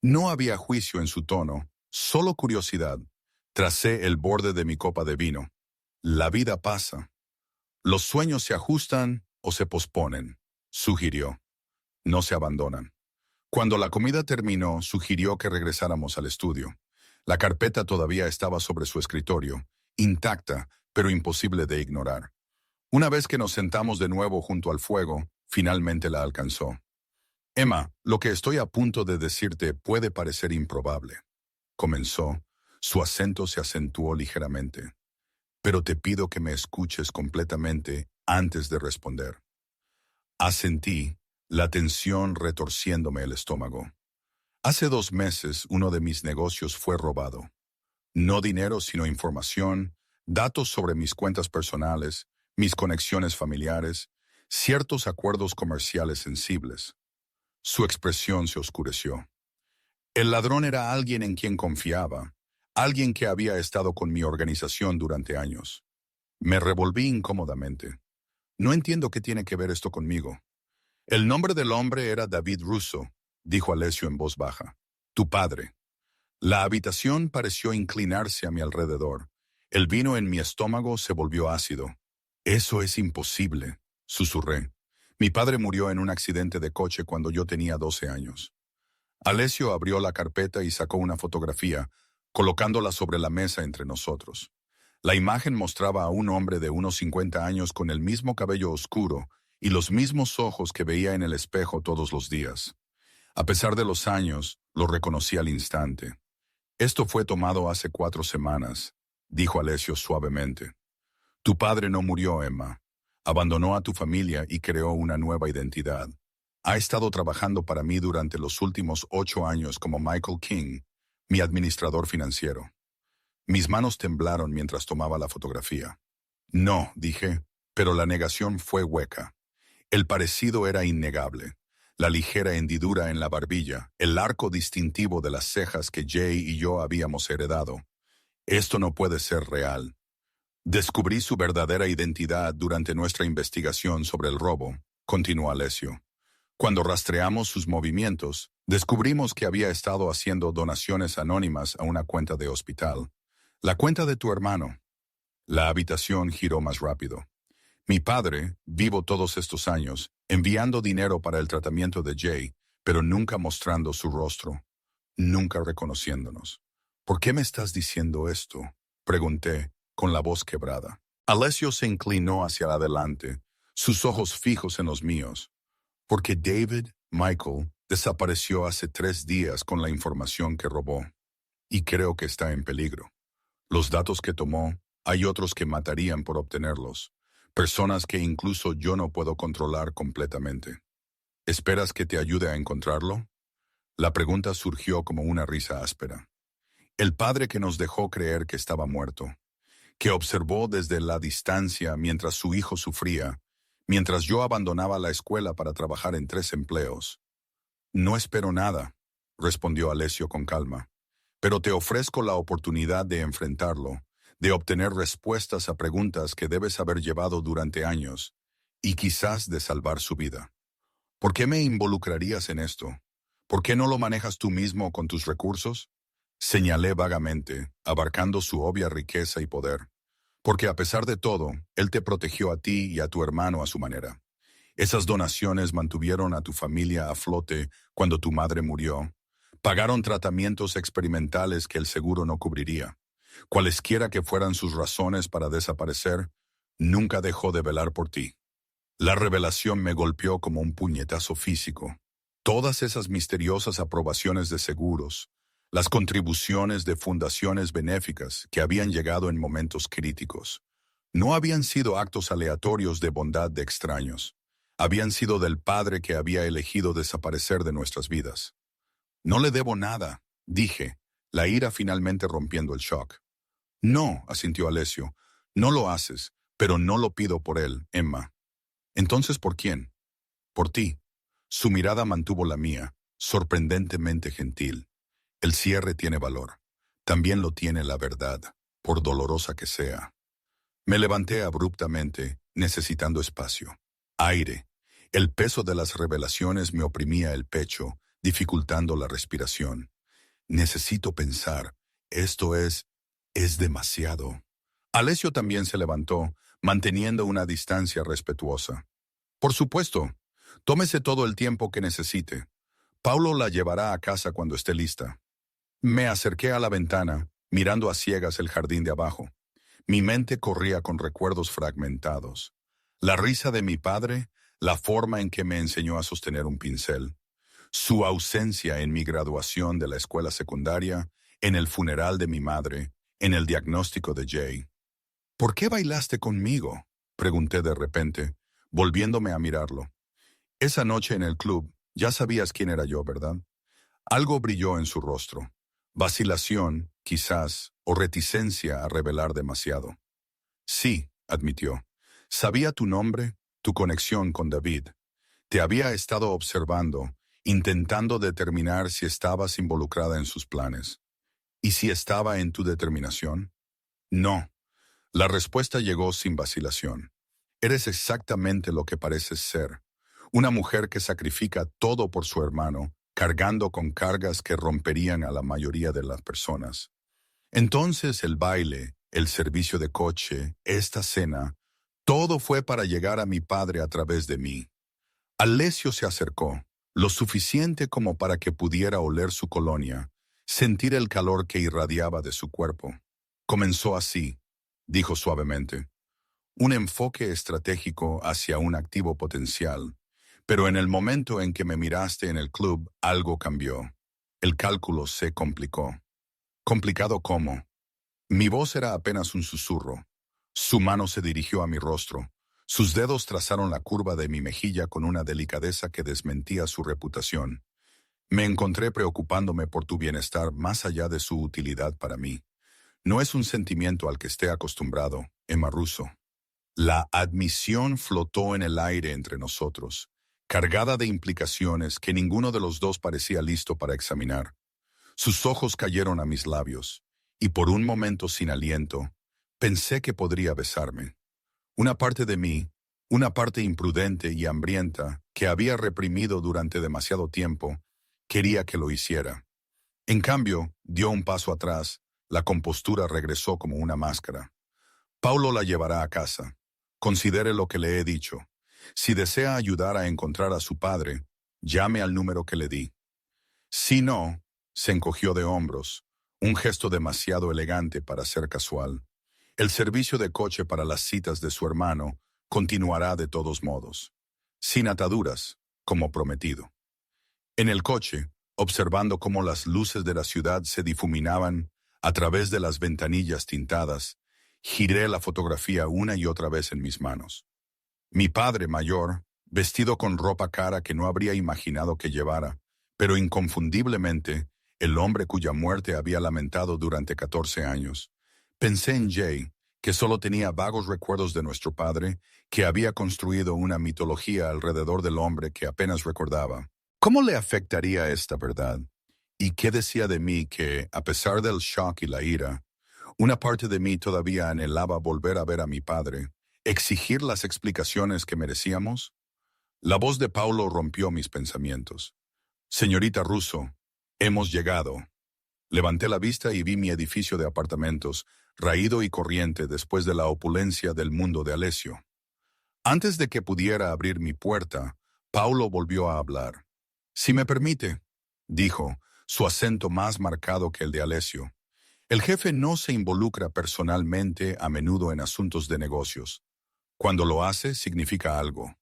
No había juicio en su tono, solo curiosidad. Tracé el borde de mi copa de vino. La vida pasa. Los sueños se ajustan o se posponen, sugirió. No se abandonan. Cuando la comida terminó, sugirió que regresáramos al estudio. La carpeta todavía estaba sobre su escritorio, intacta, pero imposible de ignorar. Una vez que nos sentamos de nuevo junto al fuego, finalmente la alcanzó. «Emma, lo que estoy a punto de decirte puede parecer improbable», comenzó. Su acento se acentuó ligeramente. «Pero te pido que me escuches completamente antes de responder». Asentí, la tensión retorciéndome el estómago. Hace 2 meses uno de mis negocios fue robado. No dinero, sino información, datos sobre mis cuentas personales, mis conexiones familiares, ciertos acuerdos comerciales sensibles. Su expresión se oscureció. El ladrón era alguien en quien confiaba, alguien que había estado con mi organización durante años. Me revolví incómodamente. No entiendo qué tiene que ver esto conmigo. El nombre del hombre era David Russo, dijo Alessio en voz baja. Tu padre. La habitación pareció inclinarse a mi alrededor. El vino en mi estómago se volvió ácido. Eso es imposible, susurré. Mi padre murió en un accidente de coche cuando yo tenía 12 años. Alessio abrió la carpeta y sacó una fotografía, colocándola sobre la mesa entre nosotros. La imagen mostraba a un hombre de unos 50 años con el mismo cabello oscuro y los mismos ojos que veía en el espejo todos los días. A pesar de los años, lo reconocí al instante. «Esto fue tomado hace 4 semanas», dijo Alessio suavemente. «Tu padre no murió, Emma. Abandonó a tu familia y creó una nueva identidad. Ha estado trabajando para mí durante los últimos 8 años como Michael King, mi administrador financiero». Mis manos temblaron mientras tomaba la fotografía. «No», dije, pero la negación fue hueca. El parecido era innegable. La ligera hendidura en la barbilla, el arco distintivo de las cejas que Jay y yo habíamos heredado. Esto no puede ser real. Descubrí su verdadera identidad durante nuestra investigación sobre el robo, continuó Alessio. Cuando rastreamos sus movimientos, descubrimos que había estado haciendo donaciones anónimas a una cuenta de hospital. La cuenta de tu hermano. La habitación giró más rápido. Mi padre, vivo todos estos años, enviando dinero para el tratamiento de Jay, pero nunca mostrando su rostro, nunca reconociéndonos. ¿Por qué me estás diciendo esto?, pregunté, con la voz quebrada. Alessio se inclinó hacia adelante, sus ojos fijos en los míos. Porque David Michael desapareció hace 3 días con la información que robó, y creo que está en peligro. Los datos que tomó, hay otros que matarían por obtenerlos, personas que incluso yo no puedo controlar completamente. ¿Esperas que te ayude a encontrarlo? La pregunta surgió como una risa áspera. El padre que nos dejó creer que estaba muerto, que observó desde la distancia mientras su hijo sufría, mientras yo abandonaba la escuela para trabajar en 3 empleos. No espero nada, respondió Alessio con calma, pero te ofrezco la oportunidad de enfrentarlo, de obtener respuestas a preguntas que debes haber llevado durante años, y quizás de salvar su vida. ¿Por qué me involucrarías en esto? ¿Por qué no lo manejas tú mismo con tus recursos? Señalé vagamente, abarcando su obvia riqueza y poder. Porque a pesar de todo, él te protegió a ti y a tu hermano a su manera. Esas donaciones mantuvieron a tu familia a flote cuando tu madre murió. Pagaron tratamientos experimentales que el seguro no cubriría. Cualesquiera que fueran sus razones para desaparecer, nunca dejó de velar por ti. La revelación me golpeó como un puñetazo físico. Todas esas misteriosas aprobaciones de seguros, las contribuciones de fundaciones benéficas que habían llegado en momentos críticos, no habían sido actos aleatorios de bondad de extraños. Habían sido del Padre que había elegido desaparecer de nuestras vidas. No le debo nada, dije, la ira finalmente rompiendo el shock. No, asintió Alessio, no lo haces, pero no lo pido por él, Emma. Entonces, ¿por quién? Por ti. Su mirada mantuvo la mía, sorprendentemente gentil. El cierre tiene valor. También lo tiene la verdad, por dolorosa que sea. Me levanté abruptamente, necesitando espacio. Aire. El peso de las revelaciones me oprimía el pecho, dificultando la respiración. Necesito pensar. Esto es demasiado. Alessio también se levantó, manteniendo una distancia respetuosa. Por supuesto, tómese todo el tiempo que necesite. Paulo la llevará a casa cuando esté lista. Me acerqué a la ventana, mirando a ciegas el jardín de abajo. Mi mente corría con recuerdos fragmentados. La risa de mi padre, la forma en que me enseñó a sostener un pincel, su ausencia en mi graduación de la escuela secundaria, en el funeral de mi madre, en el diagnóstico de Jay. ¿Por qué bailaste conmigo?, pregunté de repente, volviéndome a mirarlo. Esa noche en el club, ya sabías quién era yo, ¿verdad? Algo brilló en su rostro. Vacilación, quizás, o reticencia a revelar demasiado. Sí, admitió. Sabía tu nombre, tu conexión con David. Te había estado observando, intentando determinar si estabas involucrada en sus planes. ¿Y si estaba en tu determinación? No. La respuesta llegó sin vacilación. Eres exactamente lo que pareces ser. Una mujer que sacrifica todo por su hermano, cargando con cargas que romperían a la mayoría de las personas. Entonces el baile, el servicio de coche, esta cena, todo fue para llegar a mi padre a través de mí. Alessio se acercó, lo suficiente como para que pudiera oler su colonia, sentir el calor que irradiaba de su cuerpo. Comenzó así, dijo suavemente, un enfoque estratégico hacia un activo potencial. Pero en el momento en que me miraste en el club, algo cambió. El cálculo se complicó. ¿Complicado cómo? Mi voz era apenas un susurro. Su mano se dirigió a mi rostro. Sus dedos trazaron la curva de mi mejilla con una delicadeza que desmentía su reputación. Me encontré preocupándome por tu bienestar más allá de su utilidad para mí. No es un sentimiento al que esté acostumbrado, Emma Russo. La admisión flotó en el aire entre nosotros, cargada de implicaciones que ninguno de los dos parecía listo para examinar. Sus ojos cayeron a mis labios, y por un momento sin aliento, pensé que podría besarme. Una parte de mí, una parte imprudente y hambrienta que había reprimido durante demasiado tiempo, quería que lo hiciera. En cambio, dio un paso atrás, la compostura regresó como una máscara. Paulo la llevará a casa. Considere lo que le he dicho. Si desea ayudar a encontrar a su padre, llame al número que le di. Si no, se encogió de hombros, un gesto demasiado elegante para ser casual. El servicio de coche para las citas de su hermano continuará de todos modos, sin ataduras, como prometido. En el coche, observando cómo las luces de la ciudad se difuminaban a través de las ventanillas tintadas, giré la fotografía una y otra vez en mis manos. Mi padre mayor, vestido con ropa cara que no habría imaginado que llevara, pero inconfundiblemente, el hombre cuya muerte había lamentado durante 14 años. Pensé en Jay, que solo tenía vagos recuerdos de nuestro padre, que había construido una mitología alrededor del hombre que apenas recordaba. ¿Cómo le afectaría esta verdad? ¿Y qué decía de mí que, a pesar del shock y la ira, una parte de mí todavía anhelaba volver a ver a mi padre, exigir las explicaciones que merecíamos? La voz de Paulo rompió mis pensamientos. Señorita Russo, hemos llegado. Levanté la vista y vi mi edificio de apartamentos, raído y corriente después de la opulencia del mundo de Alessio. Antes de que pudiera abrir mi puerta, Paulo volvió a hablar. Si me permite, dijo, su acento más marcado que el de Alessio. El jefe no se involucra personalmente a menudo en asuntos de negocios. Cuando lo hace, significa algo.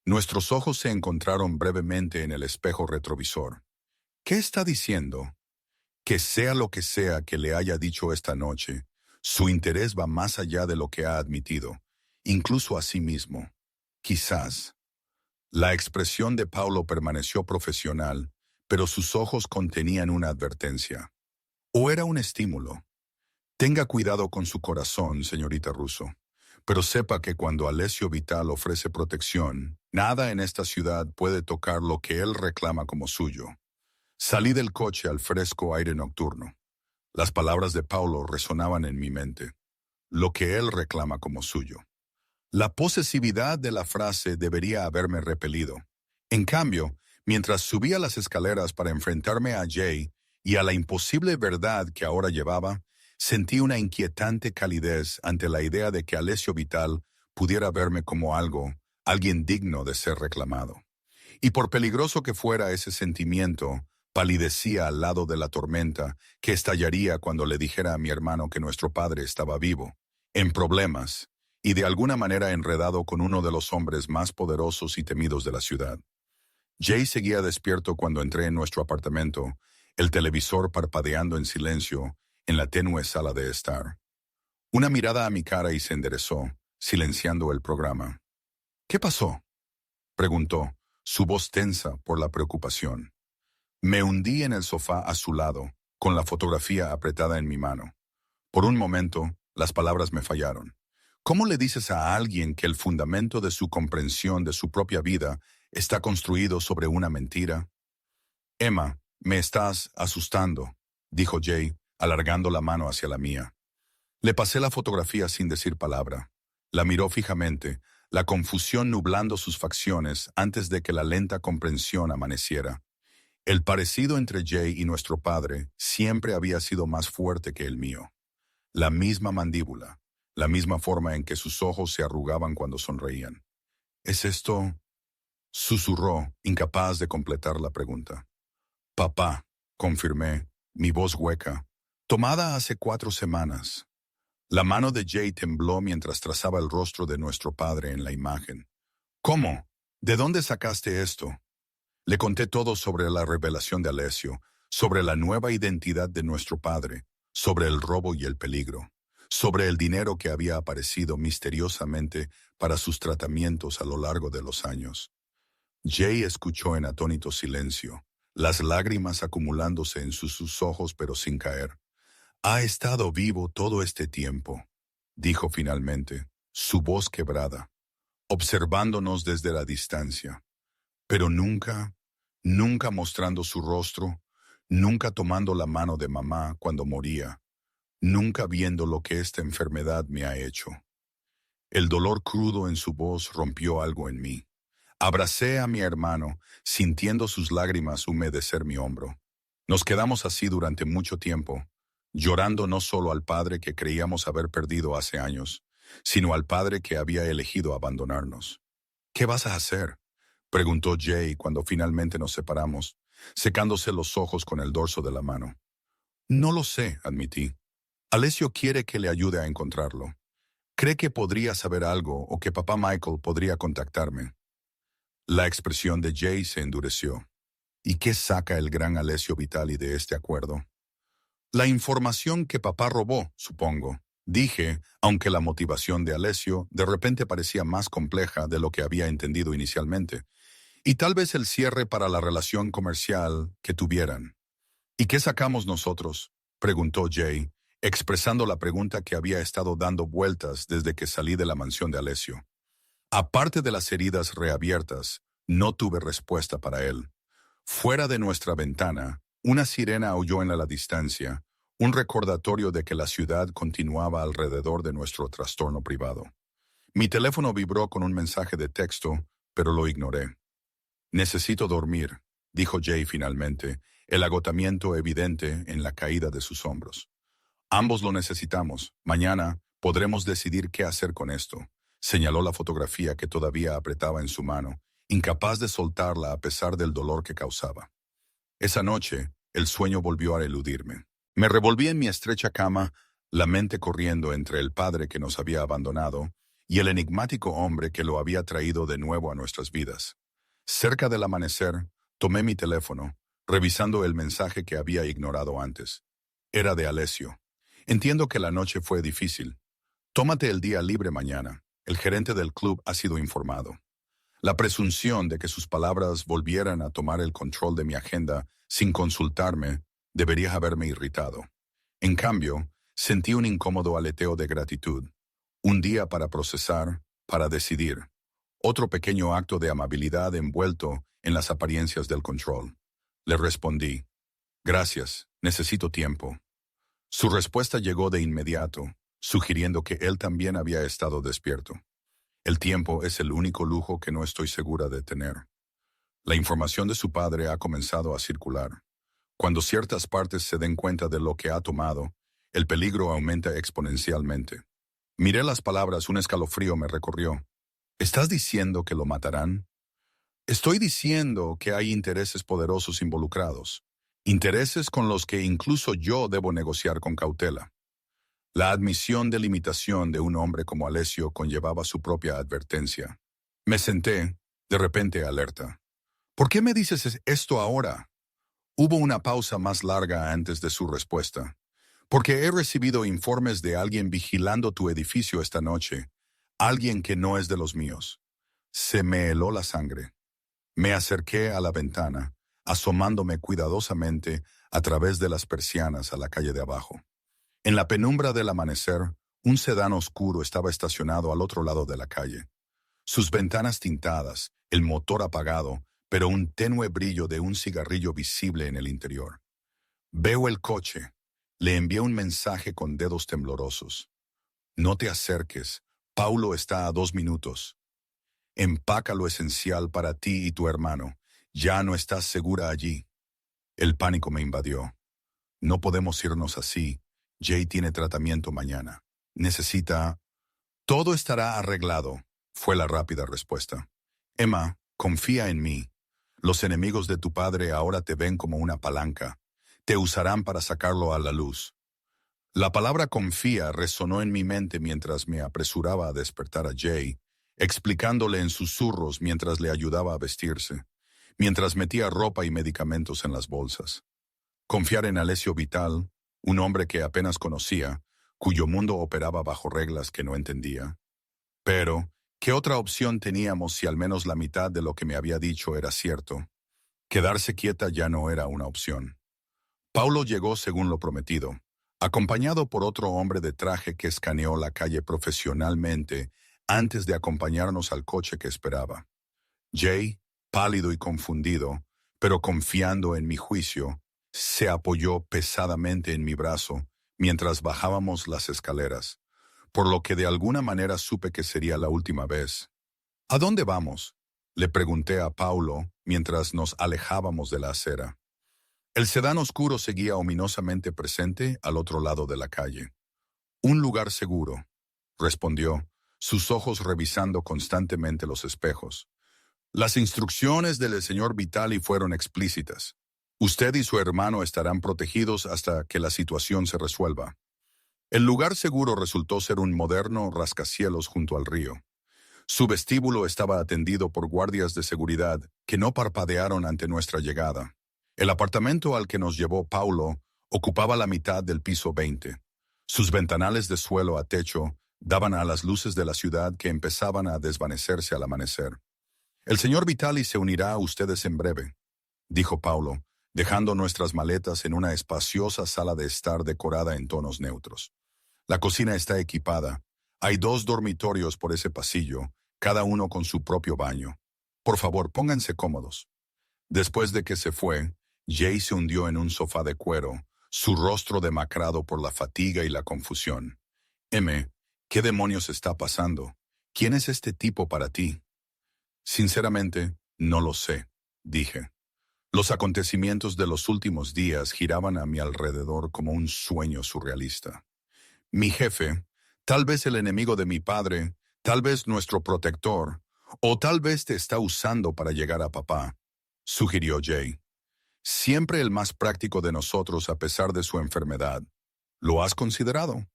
Nuestros ojos se encontraron brevemente en el espejo retrovisor. ¿Qué está diciendo? Que sea lo que sea que le haya dicho esta noche, su interés va más allá de lo que ha admitido, incluso a sí mismo. Quizás. La expresión de Paulo permaneció profesional, pero sus ojos contenían una advertencia. ¿O era un estímulo? Tenga cuidado con su corazón, señorita Russo. Pero sepa que cuando Alessio Vital ofrece protección, nada en esta ciudad puede tocar lo que él reclama como suyo. Salí del coche al fresco aire nocturno. Las palabras de Paulo resonaban en mi mente. Lo que él reclama como suyo. La posesividad de la frase debería haberme repelido. En cambio, mientras subía las escaleras para enfrentarme a Jay y a la imposible verdad que ahora llevaba, sentí una inquietante calidez ante la idea de que Alessio Vital pudiera verme como alguien digno de ser reclamado. Y por peligroso que fuera ese sentimiento, palidecía al lado de la tormenta que estallaría cuando le dijera a mi hermano que nuestro padre estaba vivo, en problemas, y de alguna manera enredado con uno de los hombres más poderosos y temidos de la ciudad. Jay seguía despierto cuando entré en nuestro apartamento, el televisor parpadeando en silencio en la tenue sala de estar. Una mirada a mi cara y se enderezó, silenciando el programa. ¿Qué pasó?, preguntó, su voz tensa por la preocupación. Me hundí en el sofá a su lado, con la fotografía apretada en mi mano. Por un momento, las palabras me fallaron. ¿Cómo le dices a alguien que el fundamento de su comprensión de su propia vida está construido sobre una mentira? Emma, me estás asustando, dijo Jay, alargando la mano hacia la mía. Le pasé la fotografía sin decir palabra. La miró fijamente, la confusión nublando sus facciones antes de que la lenta comprensión amaneciera. El parecido entre Jay y nuestro padre siempre había sido más fuerte que el mío. La misma mandíbula, la misma forma en que sus ojos se arrugaban cuando sonreían. ¿Es esto?, susurró, incapaz de completar la pregunta. Papá, confirmé, mi voz hueca, tomada hace 4 semanas. La mano de Jay tembló mientras trazaba el rostro de nuestro padre en la imagen. ¿Cómo? ¿De dónde sacaste esto? Le conté todo sobre la revelación de Alessio, sobre la nueva identidad de nuestro padre, sobre el robo y el peligro, sobre el dinero que había aparecido misteriosamente para sus tratamientos a lo largo de los años. Jay escuchó en atónito silencio, las lágrimas acumulándose en sus ojos pero sin caer. Ha estado vivo todo este tiempo, dijo finalmente, su voz quebrada, observándonos desde la distancia, pero nunca mostrando su rostro, nunca tomando la mano de mamá cuando moría, nunca viendo lo que esta enfermedad me ha hecho. El dolor crudo en su voz rompió algo en mí. Abracé a mi hermano, sintiendo sus lágrimas humedecer mi hombro. Nos quedamos así durante mucho tiempo, llorando no solo al padre que creíamos haber perdido hace años, sino al padre que había elegido abandonarnos. ¿Qué vas a hacer?, preguntó Jay cuando finalmente nos separamos, secándose los ojos con el dorso de la mano. No lo sé, admití. Alessio quiere que le ayude a encontrarlo. Cree que podría saber algo o que papá Michael podría contactarme. La expresión de Jay se endureció. ¿Y qué saca el gran Alessio Vitali de este acuerdo? La información que papá robó, supongo. Dije, aunque la motivación de Alessio de repente parecía más compleja de lo que había entendido inicialmente. Y tal vez el cierre para la relación comercial que tuvieran. ¿Y qué sacamos nosotros?, preguntó Jay, expresando la pregunta que había estado dando vueltas desde que salí de la mansión de Alessio. Aparte de las heridas reabiertas, no tuve respuesta para él. Fuera de nuestra ventana, una sirena aulló en la distancia, un recordatorio de que la ciudad continuaba alrededor de nuestro trastorno privado. Mi teléfono vibró con un mensaje de texto, pero lo ignoré. Necesito dormir, dijo Jay finalmente, el agotamiento evidente en la caída de sus hombros. Ambos lo necesitamos. Mañana podremos decidir qué hacer con esto. Señaló la fotografía que todavía apretaba en su mano, incapaz de soltarla a pesar del dolor que causaba. Esa noche, el sueño volvió a eludirme. Me revolví en mi estrecha cama, la mente corriendo entre el padre que nos había abandonado y el enigmático hombre que lo había traído de nuevo a nuestras vidas. Cerca del amanecer, tomé mi teléfono, revisando el mensaje que había ignorado antes. Era de Alessio. Entiendo que la noche fue difícil. Tómate el día libre mañana. El gerente del club ha sido informado. La presunción de que sus palabras volvieran a tomar el control de mi agenda sin consultarme debería haberme irritado. En cambio, sentí un incómodo aleteo de gratitud. Un día para procesar, para decidir. Otro pequeño acto de amabilidad envuelto en las apariencias del control. Le respondí, gracias, necesito tiempo. Su respuesta llegó de inmediato, sugiriendo que él también había estado despierto. El tiempo es el único lujo que no estoy segura de tener. La información de su padre ha comenzado a circular. Cuando ciertas partes se den cuenta de lo que ha tomado, el peligro aumenta exponencialmente. Miré las palabras, un escalofrío me recorrió. ¿Estás diciendo que lo matarán? Estoy diciendo que hay intereses poderosos involucrados. Intereses con los que incluso yo debo negociar con cautela. La admisión de limitación de un hombre como Alessio conllevaba su propia advertencia. Me senté, de repente alerta. ¿Por qué me dices esto ahora? Hubo una pausa más larga antes de su respuesta. Porque he recibido informes de alguien vigilando tu edificio esta noche. Alguien que no es de los míos. Se me heló la sangre. Me acerqué a la ventana, asomándome cuidadosamente a través de las persianas a la calle de abajo. En la penumbra del amanecer, un sedán oscuro estaba estacionado al otro lado de la calle. Sus ventanas tintadas, el motor apagado, pero un tenue brillo de un cigarrillo visible en el interior. Veo el coche. Le envié un mensaje con dedos temblorosos. No te acerques. Paulo está a 2 minutos. Empaca lo esencial para ti y tu hermano. Ya no estás segura allí. El pánico me invadió. No podemos irnos así. Jay tiene tratamiento mañana. Necesita... Todo estará arreglado, fue la rápida respuesta. Emma, confía en mí. Los enemigos de tu padre ahora te ven como una palanca. Te usarán para sacarlo a la luz. La palabra confía resonó en mi mente mientras me apresuraba a despertar a Jay, explicándole en susurros mientras le ayudaba a vestirse, mientras metía ropa y medicamentos en las bolsas. Confiar en Alessio Vital, un hombre que apenas conocía, cuyo mundo operaba bajo reglas que no entendía. Pero, ¿qué otra opción teníamos si al menos la mitad de lo que me había dicho era cierto? Quedarse quieta ya no era una opción. Paulo llegó según lo prometido, acompañado por otro hombre de traje que escaneó la calle profesionalmente antes de acompañarnos al coche que esperaba. Jay, pálido y confundido, pero confiando en mi juicio, se apoyó pesadamente en mi brazo mientras bajábamos las escaleras, por lo que de alguna manera supe que sería la última vez. ¿A dónde vamos?, le pregunté a Paulo mientras nos alejábamos de la acera. El sedán oscuro seguía ominosamente presente al otro lado de la calle. Un lugar seguro, respondió, sus ojos revisando constantemente los espejos. Las instrucciones del señor Vitali fueron explícitas. Usted y su hermano estarán protegidos hasta que la situación se resuelva. El lugar seguro resultó ser un moderno rascacielos junto al río. Su vestíbulo estaba atendido por guardias de seguridad que no parpadearon ante nuestra llegada. El apartamento al que nos llevó Paulo ocupaba la mitad del piso 20. Sus ventanales de suelo a techo daban a las luces de la ciudad que empezaban a desvanecerse al amanecer. El señor Vitali se unirá a ustedes en breve, dijo Paulo, dejando nuestras maletas en una espaciosa sala de estar decorada en tonos neutros. La cocina está equipada. Hay 2 dormitorios por ese pasillo, cada uno con su propio baño. Por favor, pónganse cómodos. Después de que se fue, Jay se hundió en un sofá de cuero, su rostro demacrado por la fatiga y la confusión. ¿Qué demonios está pasando? ¿Quién es este tipo para ti? Sinceramente, no lo sé, dije. Los acontecimientos de los últimos días giraban a mi alrededor como un sueño surrealista. Mi jefe, tal vez el enemigo de mi padre, tal vez nuestro protector, o tal vez te está usando para llegar a papá, sugirió Jay. Siempre el más práctico de nosotros a pesar de su enfermedad. ¿Lo has considerado?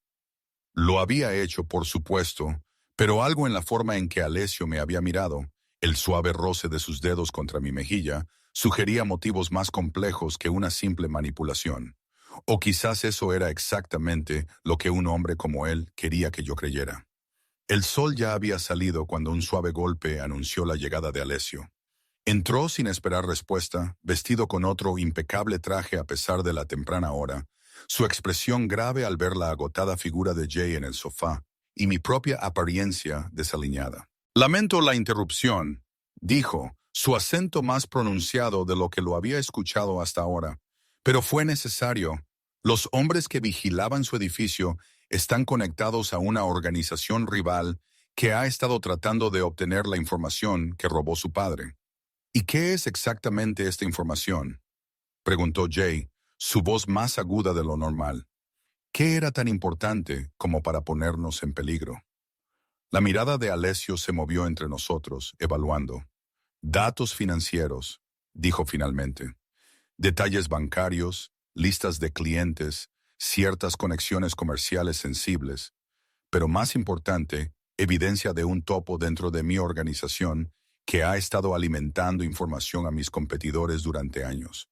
Lo había hecho, por supuesto, pero algo en la forma en que Alessio me había mirado, el suave roce de sus dedos contra mi mejilla, sugería motivos más complejos que una simple manipulación. O quizás eso era exactamente lo que un hombre como él quería que yo creyera. El sol ya había salido cuando un suave golpe anunció la llegada de Alessio. Entró sin esperar respuesta, vestido con otro impecable traje a pesar de la temprana hora, su expresión grave al ver la agotada figura de Jay en el sofá y mi propia apariencia desaliñada. Lamento la interrupción, dijo, su acento más pronunciado de lo que lo había escuchado hasta ahora. Pero fue necesario. Los hombres que vigilaban su edificio están conectados a una organización rival que ha estado tratando de obtener la información que robó su padre. ¿Y qué es exactamente esta información?, preguntó Jay, su voz más aguda de lo normal. ¿Qué era tan importante como para ponernos en peligro? La mirada de Alessio se movió entre nosotros, evaluando. Datos financieros, dijo finalmente. Detalles bancarios, listas de clientes, ciertas conexiones comerciales sensibles, pero más importante, evidencia de un topo dentro de mi organización que ha estado alimentando información a mis competidores durante años.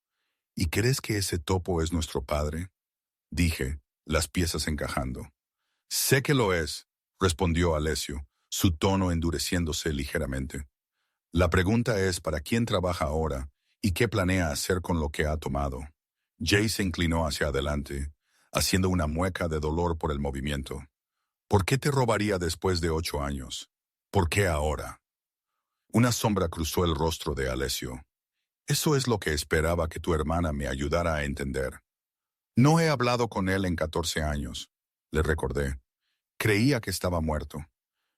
¿Y crees que ese topo es nuestro padre?, dije, las piezas encajando. Sé que lo es, respondió Alessio, su tono endureciéndose ligeramente. La pregunta es para quién trabaja ahora y qué planea hacer con lo que ha tomado. Jay se inclinó hacia adelante, haciendo una mueca de dolor por el movimiento. ¿Por qué te robaría después de 8 años? ¿Por qué ahora? Una sombra cruzó el rostro de Alessio. Eso es lo que esperaba que tu hermana me ayudara a entender. No he hablado con él en 14 años, le recordé. Creía que estaba muerto.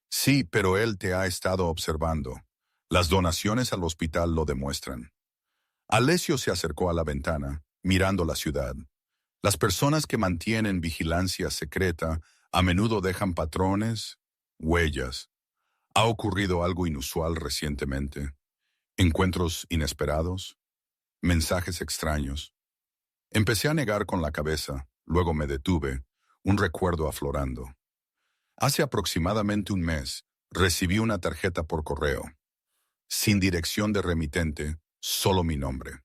Sí, pero él te ha estado observando. Las donaciones al hospital lo demuestran. Alessio se acercó a la ventana, mirando la ciudad. Las personas que mantienen vigilancia secreta a menudo dejan patrones, huellas. ¿Ha ocurrido algo inusual recientemente? ¿Encuentros inesperados? ¿Mensajes extraños? Empecé a negar con la cabeza, luego me detuve, un recuerdo aflorando. Hace aproximadamente un mes, recibí una tarjeta por correo. Sin dirección de remitente, solo mi nombre.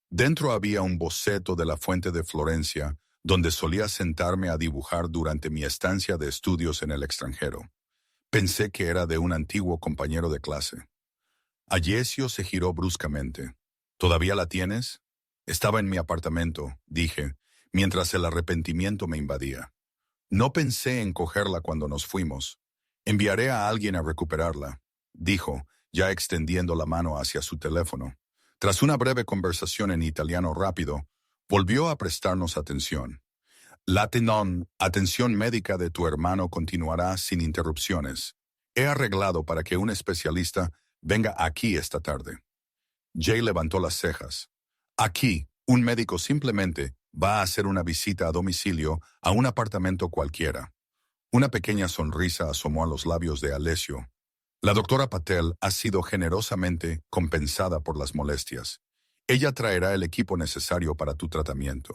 Dentro había un boceto de la fuente de Florencia, donde solía sentarme a dibujar durante mi estancia de estudios en el extranjero. Pensé que era de un antiguo compañero de clase. Alessio se giró bruscamente. ¿Todavía la tienes? Estaba en mi apartamento, dije, mientras el arrepentimiento me invadía. No pensé en cogerla cuando nos fuimos. Enviaré a alguien a recuperarla, dijo, ya extendiendo la mano hacia su teléfono. Tras una breve conversación en italiano rápido, volvió a prestarnos atención. La atención médica de tu hermano continuará sin interrupciones. He arreglado para que un especialista venga aquí esta tarde. Jay levantó las cejas. Aquí, un médico simplemente va a hacer una visita a domicilio a un apartamento cualquiera. Una pequeña sonrisa asomó a los labios de Alessio. La doctora Patel ha sido generosamente compensada por las molestias. Ella traerá el equipo necesario para tu tratamiento.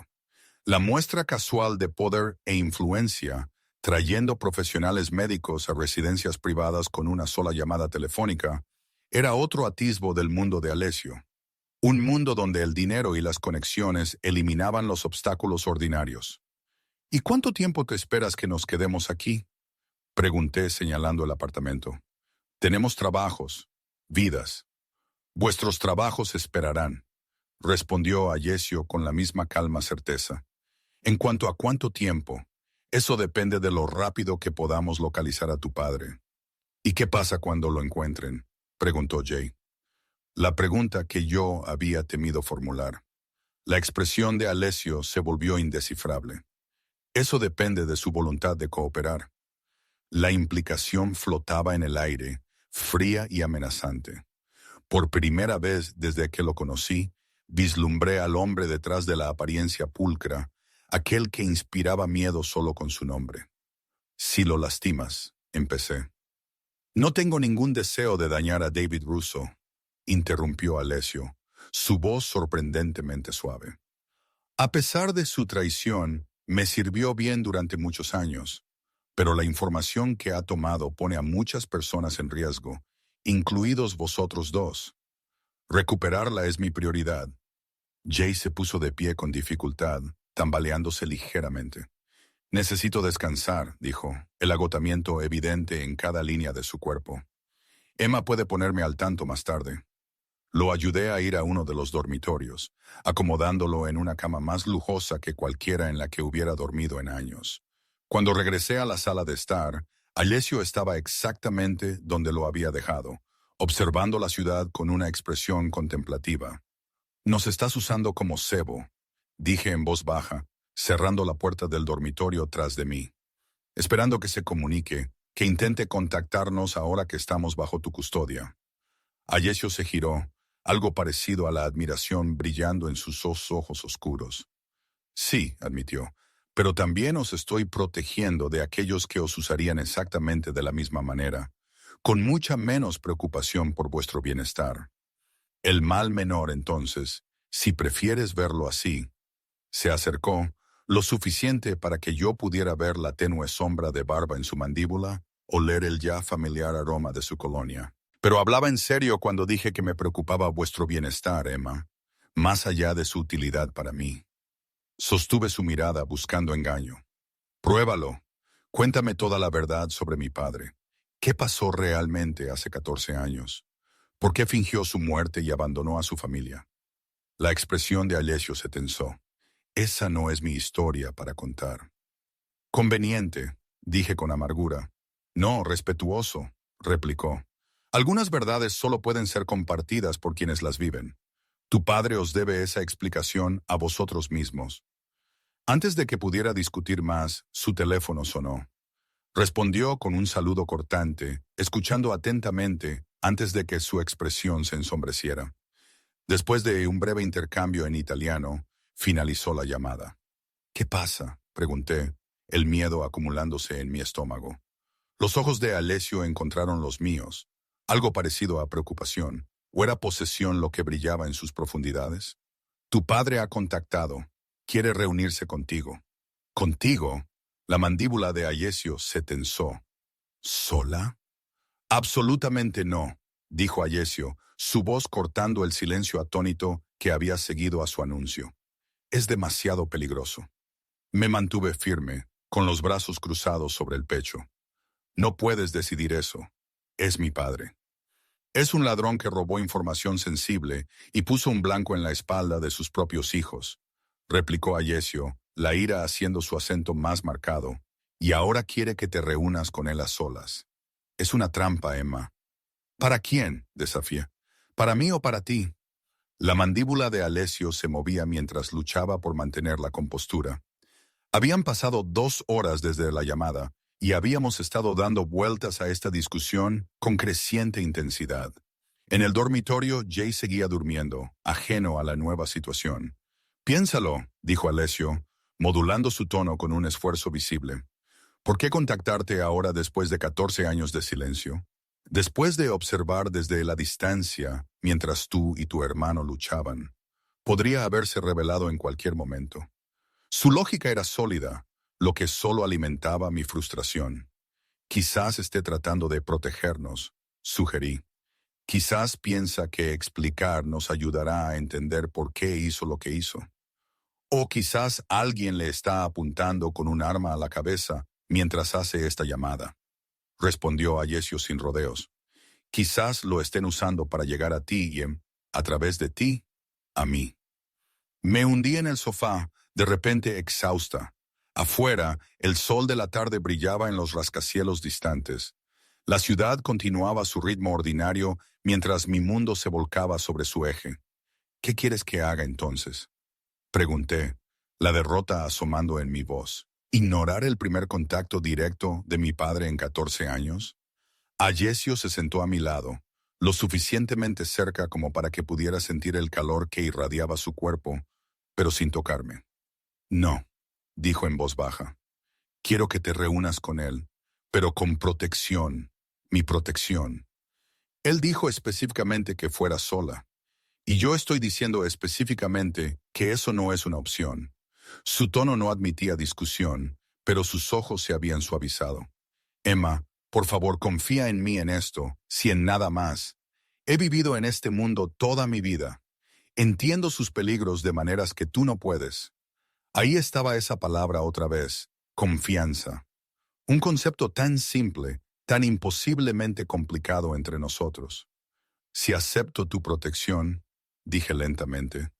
La muestra casual de poder e influencia, trayendo profesionales médicos a residencias privadas con una sola llamada telefónica, era otro atisbo del mundo de Alessio. Un mundo donde el dinero y las conexiones eliminaban los obstáculos ordinarios. ¿Y cuánto tiempo te esperas que nos quedemos aquí?, pregunté señalando el apartamento. Tenemos trabajos, vidas. Vuestros trabajos esperarán, respondió Alessio con la misma calma certeza. En cuanto a cuánto tiempo, eso depende de lo rápido que podamos localizar a tu padre. ¿Y qué pasa cuando lo encuentren?, preguntó Jay. La pregunta que yo había temido formular. La expresión de Alessio se volvió indescifrable. Eso depende de su voluntad de cooperar. La implicación flotaba en el aire, fría y amenazante. Por primera vez desde que lo conocí, vislumbré al hombre detrás de la apariencia pulcra, aquel que inspiraba miedo solo con su nombre. Si lo lastimas, empecé. No tengo ningún deseo de dañar a David Russo, interrumpió Alessio, su voz sorprendentemente suave. A pesar de su traición, me sirvió bien durante muchos años, pero la información que ha tomado pone a muchas personas en riesgo, incluidos vosotros dos. Recuperarla es mi prioridad. Jay se puso de pie con dificultad, tambaleándose ligeramente. Necesito descansar, dijo, el agotamiento evidente en cada línea de su cuerpo. Emma puede ponerme al tanto más tarde. Lo ayudé a ir a uno de los dormitorios, acomodándolo en una cama más lujosa que cualquiera en la que hubiera dormido en años. Cuando regresé a la sala de estar, Alessio estaba exactamente donde lo había dejado, observando la ciudad con una expresión contemplativa. Nos estás usando como cebo, dije en voz baja, cerrando la puerta del dormitorio tras de mí. Esperando que se comunique, que intente contactarnos ahora que estamos bajo tu custodia. Alessio se giró, algo parecido a la admiración brillando en sus dos ojos oscuros. Sí, admitió, pero también os estoy protegiendo de aquellos que os usarían exactamente de la misma manera, con mucha menos preocupación por vuestro bienestar. El mal menor, entonces, si prefieres verlo así. Se acercó, lo suficiente para que yo pudiera ver la tenue sombra de barba en su mandíbula, oler el ya familiar aroma de su colonia. Pero hablaba en serio cuando dije que me preocupaba vuestro bienestar, Emma, más allá de su utilidad para mí. Sostuve su mirada buscando engaño. Pruébalo. Cuéntame toda la verdad sobre mi padre. ¿Qué pasó realmente hace 14 años? ¿Por qué fingió su muerte y abandonó a su familia? La expresión de Alessio se tensó. Esa no es mi historia para contar. Conveniente, dije con amargura. No, respetuoso, replicó. Algunas verdades solo pueden ser compartidas por quienes las viven. Tu padre os debe esa explicación a vosotros mismos. Antes de que pudiera discutir más, su teléfono sonó. Respondió con un saludo cortante, escuchando atentamente antes de que su expresión se ensombreciera. Después de un breve intercambio en italiano, finalizó la llamada. ¿Qué pasa?, pregunté, el miedo acumulándose en mi estómago. Los ojos de Alessio encontraron los míos, algo parecido a preocupación, ¿o era posesión lo que brillaba en sus profundidades? Tu padre ha contactado, quiere reunirse contigo. ¿Contigo? La mandíbula de Alessio se tensó. ¿Sola? Absolutamente no, dijo Alessio, su voz cortando el silencio atónito que había seguido a su anuncio. Es demasiado peligroso. Me mantuve firme, con los brazos cruzados sobre el pecho. No puedes decidir eso. Es mi padre. Es un ladrón que robó información sensible y puso un blanco en la espalda de sus propios hijos, replicó Alessio, la ira haciendo su acento más marcado, y ahora quiere que te reúnas con él a solas. Es una trampa, Emma. ¿Para quién?, desafié. ¿Para mí o para ti? La mandíbula de Alessio se movía mientras luchaba por mantener la compostura. Habían pasado 2 horas desde la llamada, y habíamos estado dando vueltas a esta discusión con creciente intensidad. En el dormitorio, Jay seguía durmiendo, ajeno a la nueva situación. Piénsalo, dijo Alessio, modulando su tono con un esfuerzo visible. ¿Por qué contactarte ahora después de 14 años de silencio? Después de observar desde la distancia mientras tú y tu hermano luchaban, podría haberse revelado en cualquier momento. Su lógica era sólida, lo que solo alimentaba mi frustración. Quizás esté tratando de protegernos, sugerí. Quizás piensa que explicar nos ayudará a entender por qué hizo lo que hizo. O quizás alguien le está apuntando con un arma a la cabeza mientras hace esta llamada. Respondió Ayesio sin rodeos. Quizás lo estén usando para llegar a ti y, a través de ti, a mí. Me hundí en el sofá, de repente exhausta. Afuera, el sol de la tarde brillaba en los rascacielos distantes. La ciudad continuaba su ritmo ordinario mientras mi mundo se volcaba sobre su eje. ¿Qué quieres que haga entonces? Pregunté, la derrota asomando en mi voz. ¿Ignorar el primer contacto directo de mi padre en 14 años? Ayesio se sentó a mi lado, lo suficientemente cerca como para que pudiera sentir el calor que irradiaba su cuerpo, pero sin tocarme. No, dijo en voz baja. Quiero que te reúnas con él, pero con protección, mi protección. Él dijo específicamente que fuera sola, y yo estoy diciendo específicamente que eso no es una opción. Su tono no admitía discusión, pero sus ojos se habían suavizado. Emma, por favor, confía en mí en esto, si en nada más. He vivido en este mundo toda mi vida. Entiendo sus peligros de maneras que tú no puedes. Ahí estaba esa palabra otra vez, confianza. Un concepto tan simple, tan imposiblemente complicado entre nosotros. Si acepto tu protección, dije lentamente,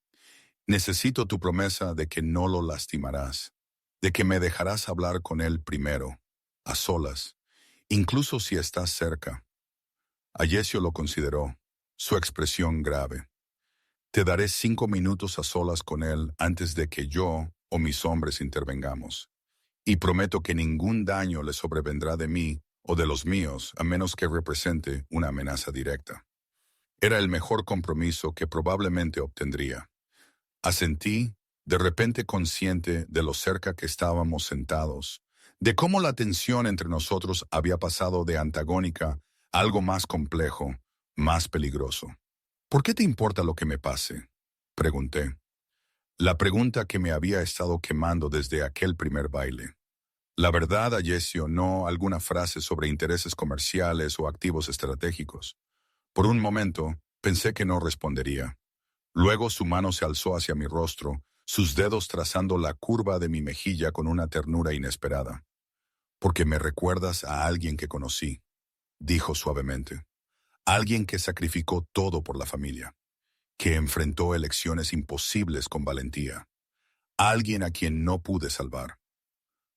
necesito tu promesa de que no lo lastimarás, de que me dejarás hablar con él primero, a solas, incluso si estás cerca. Ayesio lo consideró, su expresión grave. Te daré 5 minutos a solas con él antes de que yo o mis hombres intervengamos. Y prometo que ningún daño le sobrevendrá de mí o de los míos a menos que represente una amenaza directa. Era el mejor compromiso que probablemente obtendría. Asentí, de repente consciente de lo cerca que estábamos sentados, de cómo la tensión entre nosotros había pasado de antagónica a algo más complejo, más peligroso. ¿Por qué te importa lo que me pase? Pregunté. La pregunta que me había estado quemando desde aquel primer baile. La verdad, Ayesio, no alguna frase sobre intereses comerciales o activos estratégicos. Por un momento, pensé que no respondería. Luego su mano se alzó hacia mi rostro, sus dedos trazando la curva de mi mejilla con una ternura inesperada. Porque me recuerdas a alguien que conocí, dijo suavemente. Alguien que sacrificó todo por la familia, que enfrentó elecciones imposibles con valentía. Alguien a quien no pude salvar.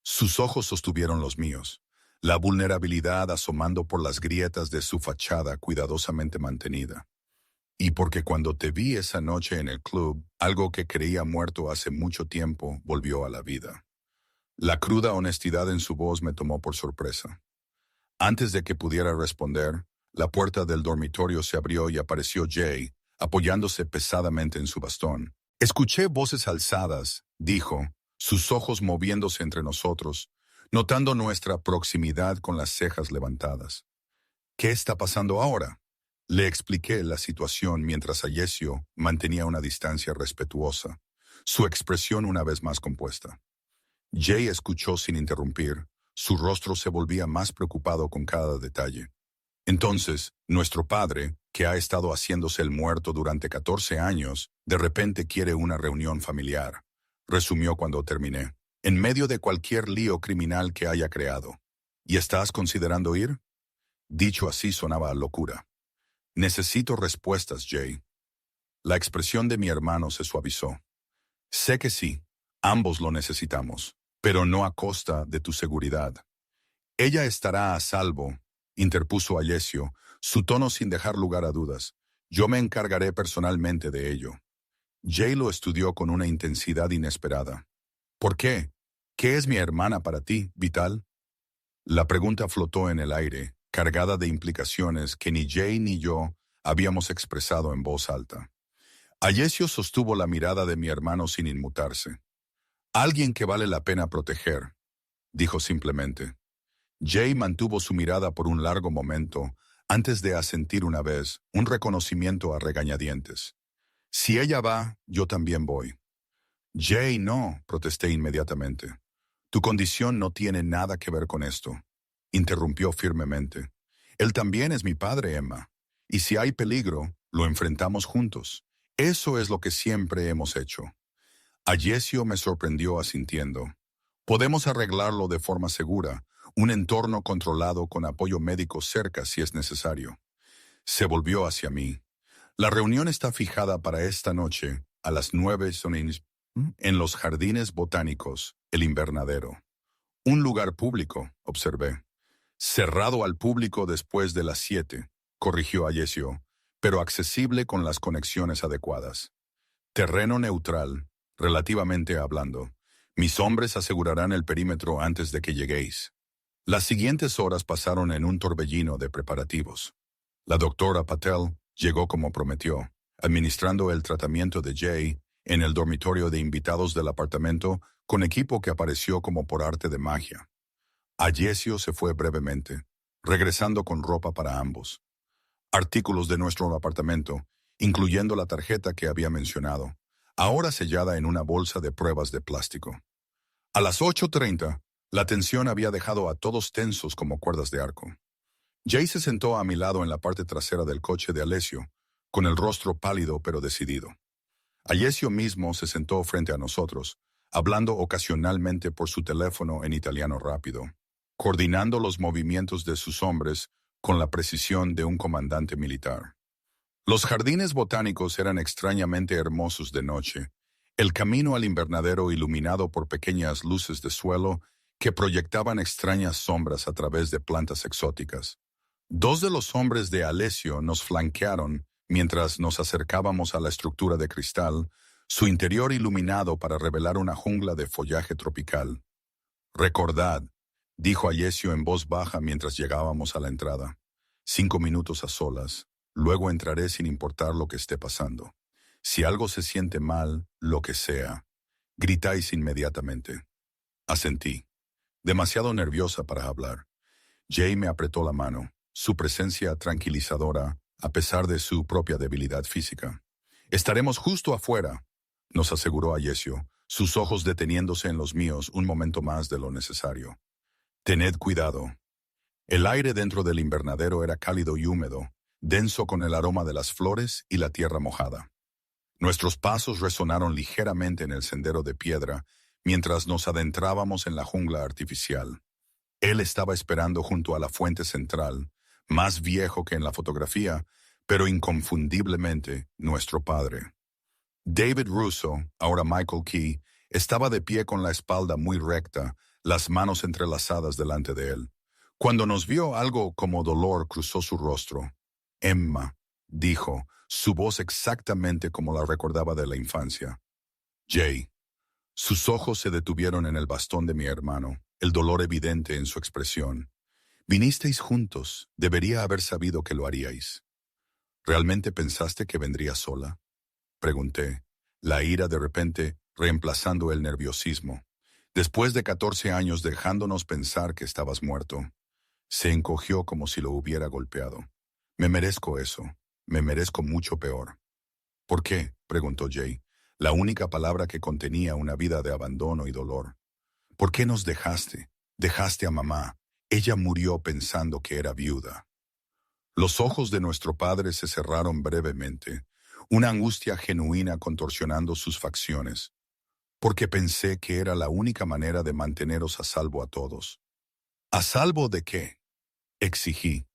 Sus ojos sostuvieron los míos, la vulnerabilidad asomando por las grietas de su fachada cuidadosamente mantenida. Y porque cuando te vi esa noche en el club, algo que creía muerto hace mucho tiempo volvió a la vida. La cruda honestidad en su voz me tomó por sorpresa. Antes de que pudiera responder, la puerta del dormitorio se abrió y apareció Jay, apoyándose pesadamente en su bastón. Escuché voces alzadas, dijo, sus ojos moviéndose entre nosotros, notando nuestra proximidad con las cejas levantadas. ¿Qué está pasando ahora? Le expliqué la situación mientras Ayesio mantenía una distancia respetuosa, su expresión una vez más compuesta. Jay escuchó sin interrumpir, su rostro se volvía más preocupado con cada detalle. Entonces, nuestro padre, que ha estado haciéndose el muerto durante 14 años, de repente quiere una reunión familiar, resumió cuando terminé, en medio de cualquier lío criminal que haya creado. ¿Y estás considerando ir? Dicho así sonaba a locura. Necesito respuestas, Jay. La expresión de mi hermano se suavizó. Sé que sí, ambos lo necesitamos, pero no a costa de tu seguridad. Ella estará a salvo, interpuso Ayesio, su tono sin dejar lugar a dudas. Yo me encargaré personalmente de ello. Jay lo estudió con una intensidad inesperada. ¿Por qué? ¿Qué es mi hermana para ti, Vital? La pregunta flotó en el aire, cargada de implicaciones que ni Jay ni yo habíamos expresado en voz alta. Ayesio sostuvo la mirada de mi hermano sin inmutarse. Alguien que vale la pena proteger, dijo simplemente. Jay mantuvo su mirada por un largo momento antes de asentir una vez, un reconocimiento a regañadientes. Si ella va, yo también voy. Jay, no, protesté inmediatamente. Tu condición no tiene nada que ver con esto, interrumpió firmemente. Él también es mi padre, Emma. Y si hay peligro, lo enfrentamos juntos. Eso es lo que siempre hemos hecho. Ayesio me sorprendió asintiendo. Podemos arreglarlo de forma segura, un entorno controlado con apoyo médico cerca si es necesario. Se volvió hacia mí. La reunión está fijada para esta noche, a las 9 en los jardines botánicos, el invernadero. Un lugar público, observé. Cerrado al público después de las 7, corrigió Ayesio, pero accesible con las conexiones adecuadas. Terreno neutral, relativamente hablando. Mis hombres asegurarán el perímetro antes de que lleguéis. Las siguientes horas pasaron en un torbellino de preparativos. La doctora Patel llegó como prometió, administrando el tratamiento de Jay en el dormitorio de invitados del apartamento con equipo que apareció como por arte de magia. Ayesio se fue brevemente, regresando con ropa para ambos. Artículos de nuestro apartamento, incluyendo la tarjeta que había mencionado, ahora sellada en una bolsa de pruebas de plástico. A las 8:30, la tensión había dejado a todos tensos como cuerdas de arco. Jay se sentó a mi lado en la parte trasera del coche de Alessio, con el rostro pálido pero decidido. Alessio mismo se sentó frente a nosotros, hablando ocasionalmente por su teléfono en italiano rápido, coordinando los movimientos de sus hombres con la precisión de un comandante militar. Los jardines botánicos eran extrañamente hermosos de noche, el camino al invernadero iluminado por pequeñas luces de suelo que proyectaban extrañas sombras a través de plantas exóticas. Dos de los hombres de Alessio nos flanquearon mientras nos acercábamos a la estructura de cristal, su interior iluminado para revelar una jungla de follaje tropical. «Recordad», dijo Alessio en voz baja mientras llegábamos a la entrada. 5 minutos a solas, luego entraré sin importar lo que esté pasando. Si algo se siente mal, lo que sea, gritáis inmediatamente. Asentí, demasiado nerviosa para hablar. Jay me apretó la mano, su presencia tranquilizadora, a pesar de su propia debilidad física. «Estaremos justo afuera», nos aseguró Ayesio, sus ojos deteniéndose en los míos un momento más de lo necesario. «Tened cuidado». El aire dentro del invernadero era cálido y húmedo, denso con el aroma de las flores y la tierra mojada. Nuestros pasos resonaron ligeramente en el sendero de piedra mientras nos adentrábamos en la jungla artificial. Él estaba esperando junto a la fuente central, más viejo que en la fotografía, pero inconfundiblemente nuestro padre. David Russo, ahora Michael Key, estaba de pie con la espalda muy recta, las manos entrelazadas delante de él. Cuando nos vio, algo como dolor cruzó su rostro. «Emma», dijo, su voz exactamente como la recordaba de la infancia. «Jay». Sus ojos se detuvieron en el bastón de mi hermano, el dolor evidente en su expresión. «Vinisteis juntos, debería haber sabido que lo haríais». «¿Realmente pensaste que vendría sola?», pregunté, la ira de repente reemplazando el nerviosismo. «Después de 14 años dejándonos pensar que estabas muerto». Se encogió como si lo hubiera golpeado. «Me merezco eso. Me merezco mucho peor». «¿Por qué?», preguntó Jay, la única palabra que contenía una vida de abandono y dolor. «¿Por qué nos dejaste? Dejaste a mamá. Ella murió pensando que era viuda». Los ojos de nuestro padre se cerraron brevemente, una angustia genuina contorsionando sus facciones. «Porque pensé que era la única manera de manteneros a salvo a todos». «¿A salvo de qué?», exigí.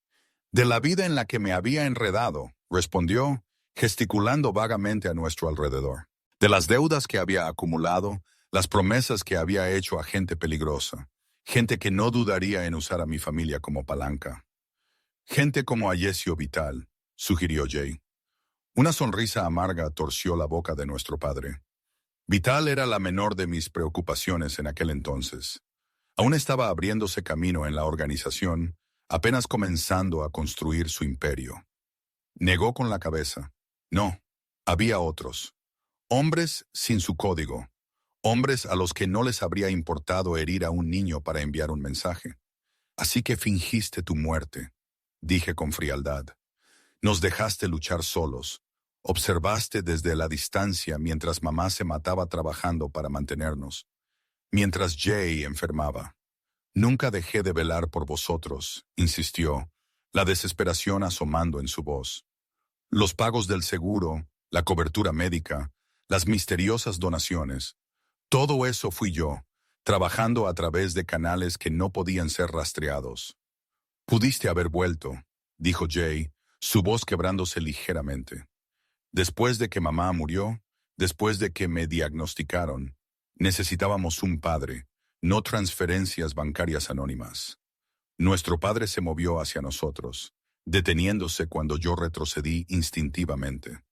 «De la vida en la que me había enredado», respondió, gesticulando vagamente a nuestro alrededor. «De las deudas que había acumulado, las promesas que había hecho a gente peligrosa, gente que no dudaría en usar a mi familia como palanca». «Gente como Ayesio Vital», sugirió Jay. Una sonrisa amarga torció la boca de nuestro padre. Vital era la menor de mis preocupaciones en aquel entonces. Aún estaba abriéndose camino en la organización, apenas comenzando a construir su imperio. Negó con la cabeza. No, había otros. Hombres sin su código. Hombres a los que no les habría importado herir a un niño para enviar un mensaje. Así que fingiste tu muerte, dije con frialdad. Nos dejaste luchar solos. Observaste desde la distancia mientras mamá se mataba trabajando para mantenernos, mientras Jay enfermaba. Nunca dejé de velar por vosotros, insistió, la desesperación asomando en su voz. Los pagos del seguro, la cobertura médica, las misteriosas donaciones, todo eso fui yo, trabajando a través de canales que no podían ser rastreados. Pudiste haber vuelto, dijo Jay, su voz quebrándose ligeramente. Después de que mamá murió, después de que me diagnosticaron, necesitábamos un padre, no transferencias bancarias anónimas. Nuestro padre se movió hacia nosotros, deteniéndose cuando yo retrocedí instintivamente.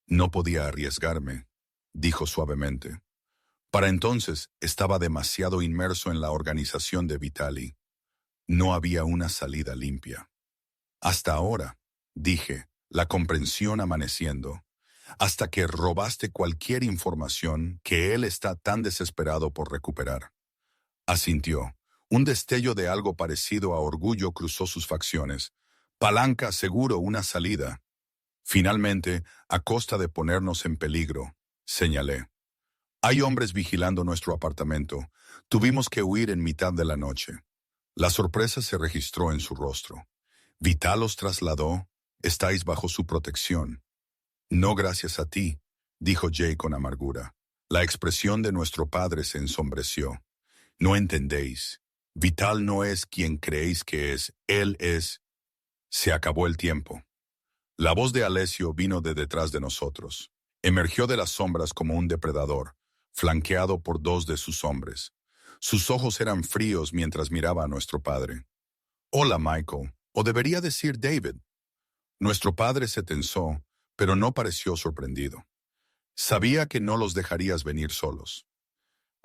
No podía arriesgarme, dijo suavemente. Para entonces estaba demasiado inmerso en la organización de Vitaly. No había una salida limpia. Hasta ahora, dije, la comprensión amaneciendo, hasta que robaste cualquier información que él está tan desesperado por recuperar. Asintió. Un destello de algo parecido a orgullo cruzó sus facciones. Palanca, seguro, una salida. Finalmente, a costa de ponernos en peligro, señalé. Hay hombres vigilando nuestro apartamento. Tuvimos que huir en mitad de la noche. La sorpresa se registró en su rostro. Vital os trasladó. Estáis bajo su protección. No gracias a ti, dijo Jay con amargura. La expresión de nuestro padre se ensombreció. No entendéis. Vital no es quien creéis que es. Él es. Se acabó el tiempo. La voz de Alessio vino de detrás de nosotros. Emergió de las sombras como un depredador, flanqueado por dos de sus hombres. Sus ojos eran fríos mientras miraba a nuestro padre. Hola, Michael, o debería decir David. Nuestro padre se tensó, pero no pareció sorprendido. Sabía que no los dejarías venir solos.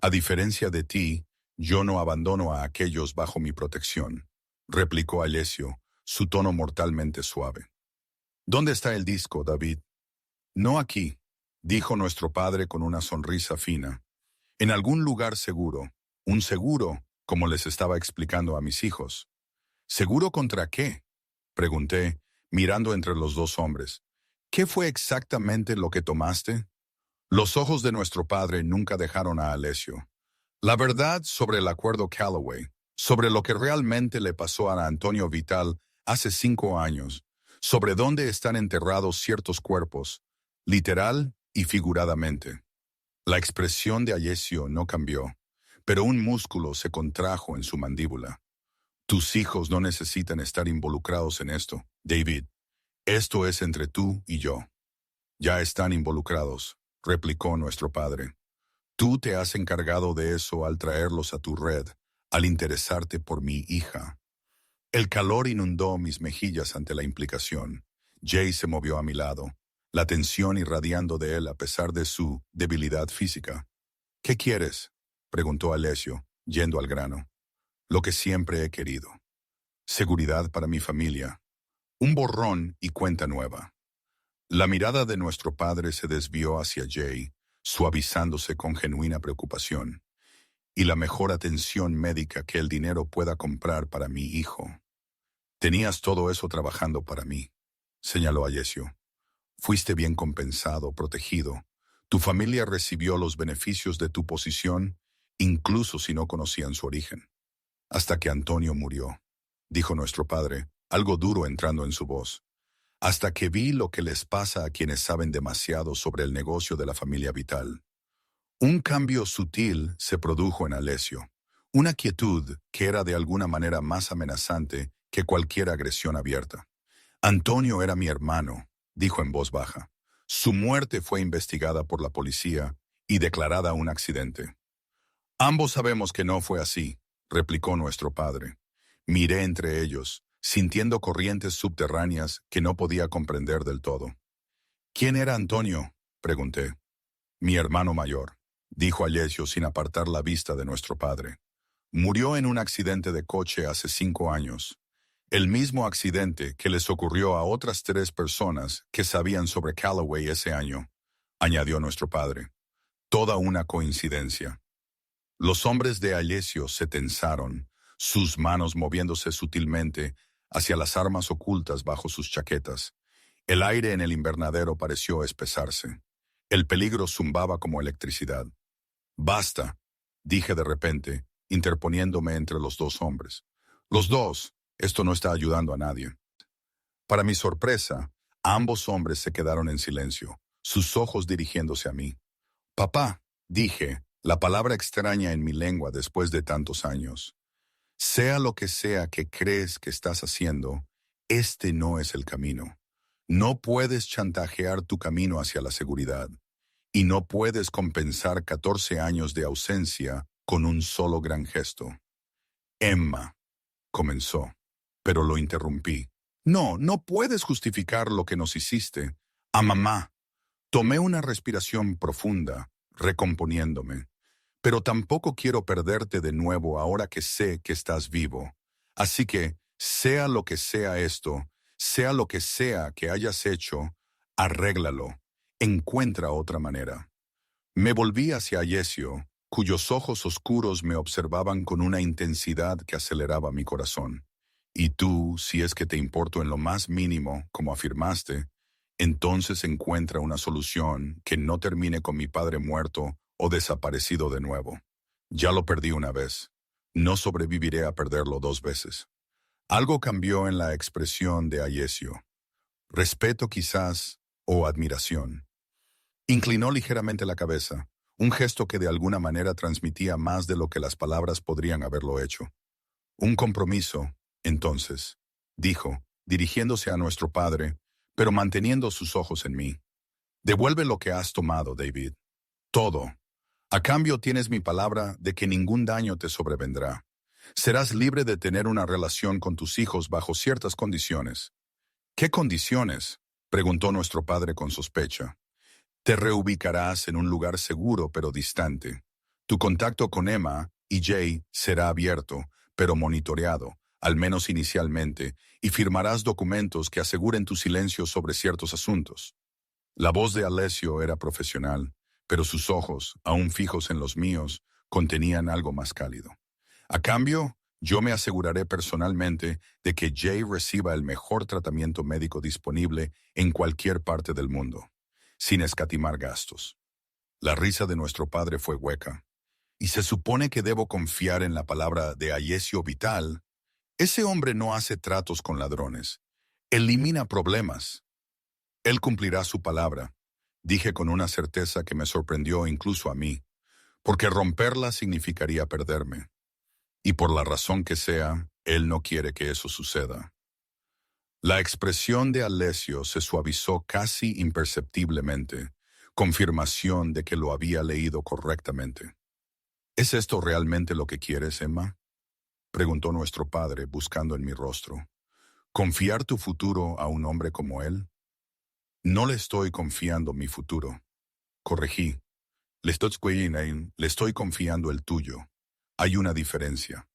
A diferencia de ti, yo no abandono a aquellos bajo mi protección, replicó Alessio, su tono mortalmente suave. ¿Dónde está el disco, David? No aquí, dijo nuestro padre con una sonrisa fina. En algún lugar seguro, un seguro, como les estaba explicando a mis hijos. ¿Seguro contra qué? Pregunté, mirando entre los dos hombres. ¿Qué fue exactamente lo que tomaste? Los ojos de nuestro padre nunca dejaron a Alessio. La verdad sobre el acuerdo Callaway, sobre lo que realmente le pasó a Antonio Vital hace 5 años, sobre dónde están enterrados ciertos cuerpos, literal y figuradamente. La expresión de Alessio no cambió, pero un músculo se contrajo en su mandíbula. Tus hijos no necesitan estar involucrados en esto, David. Esto es entre tú y yo. Ya están involucrados, replicó nuestro padre. Tú te has encargado de eso al traerlos a tu red, al interesarte por mi hija. El calor inundó mis mejillas ante la implicación. Jay se movió a mi lado, la tensión irradiando de él a pesar de su debilidad física. ¿Qué quieres?, preguntó Alessio, yendo al grano. Lo que siempre he querido. Seguridad para mi familia. Un borrón y cuenta nueva. La mirada de nuestro padre se desvió hacia Jay, suavizándose con genuina preocupación. Y la mejor atención médica que el dinero pueda comprar para mi hijo. Tenías todo eso trabajando para mí, señaló Alessio. Fuiste bien compensado, protegido. Tu familia recibió los beneficios de tu posición, incluso si no conocían su origen. Hasta que Antonio murió, dijo nuestro padre, algo duro entrando en su voz. Hasta que vi lo que les pasa a quienes saben demasiado sobre el negocio de la familia Vital. Un cambio sutil se produjo en Alessio, una quietud que era de alguna manera más amenazante que cualquier agresión abierta. Antonio era mi hermano, dijo en voz baja. Su muerte fue investigada por la policía y declarada un accidente. Ambos sabemos que no fue así, replicó nuestro padre. Miré entre ellos, sintiendo corrientes subterráneas que no podía comprender del todo. ¿Quién era Antonio?, pregunté. Mi hermano mayor, dijo Alessio sin apartar la vista de nuestro padre. Murió en un accidente de coche hace 5 años. El mismo accidente que les ocurrió a otras 3 personas que sabían sobre Callaway ese año, añadió nuestro padre. Toda una coincidencia. Los hombres de Alessio se tensaron, sus manos moviéndose sutilmente hacia las armas ocultas bajo sus chaquetas. El aire en el invernadero pareció espesarse. El peligro zumbaba como electricidad. «Basta», dije de repente, interponiéndome entre los dos hombres. «Los dos, esto no está ayudando a nadie». Para mi sorpresa, ambos hombres se quedaron en silencio, sus ojos dirigiéndose a mí. «Papá», dije, la palabra extraña en mi lengua después de tantos años. «Sea lo que sea que crees que estás haciendo, este no es el camino. No puedes chantajear tu camino hacia la seguridad. Y no puedes compensar 14 años de ausencia con un solo gran gesto». «Emma», comenzó, pero lo interrumpí. «No, no puedes justificar lo que nos hiciste. A mamá». Tomé una respiración profunda, recomponiéndome. «Pero tampoco quiero perderte de nuevo ahora que sé que estás vivo. Así que, sea lo que sea esto, sea lo que sea que hayas hecho, arréglalo. Encuentra otra manera». Me volví hacia Ayesio, cuyos ojos oscuros me observaban con una intensidad que aceleraba mi corazón. «Y tú, si es que te importo en lo más mínimo, como afirmaste, entonces encuentra una solución que no termine con mi padre muerto o desaparecido de nuevo. Ya lo perdí una vez. No sobreviviré a perderlo dos veces». Algo cambió en la expresión de Ayesio. Respeto quizás, o admiración. Inclinó ligeramente la cabeza, un gesto que de alguna manera transmitía más de lo que las palabras podrían haberlo hecho. «Un compromiso, entonces», dijo, dirigiéndose a nuestro padre, pero manteniendo sus ojos en mí. «Devuelve lo que has tomado, David. Todo. A cambio tienes mi palabra de que ningún daño te sobrevendrá. Serás libre de tener una relación con tus hijos bajo ciertas condiciones». «¿Qué condiciones?», preguntó nuestro padre con sospecha. «Te reubicarás en un lugar seguro pero distante. Tu contacto con Emma y Jay será abierto, pero monitoreado, al menos inicialmente, y firmarás documentos que aseguren tu silencio sobre ciertos asuntos». La voz de Alessio era profesional, pero sus ojos, aún fijos en los míos, contenían algo más cálido. «A cambio, yo me aseguraré personalmente de que Jay reciba el mejor tratamiento médico disponible en cualquier parte del mundo, sin escatimar gastos». La risa de nuestro padre fue hueca. «¿Y se supone que debo confiar en la palabra de Ayesio Vital? Ese hombre no hace tratos con ladrones. Elimina problemas. Él cumplirá su palabra», dije con una certeza que me sorprendió incluso a mí, porque romperla significaría perderme. Y por la razón que sea, él no quiere que eso suceda. La expresión de Alessio se suavizó casi imperceptiblemente, confirmación de que lo había leído correctamente. «¿Es esto realmente lo que quieres, Emma?», preguntó nuestro padre, buscando en mi rostro. «¿Confiar tu futuro a un hombre como él?». «No le estoy confiando mi futuro», corregí. Le estoy confiando el tuyo. Hay una diferencia».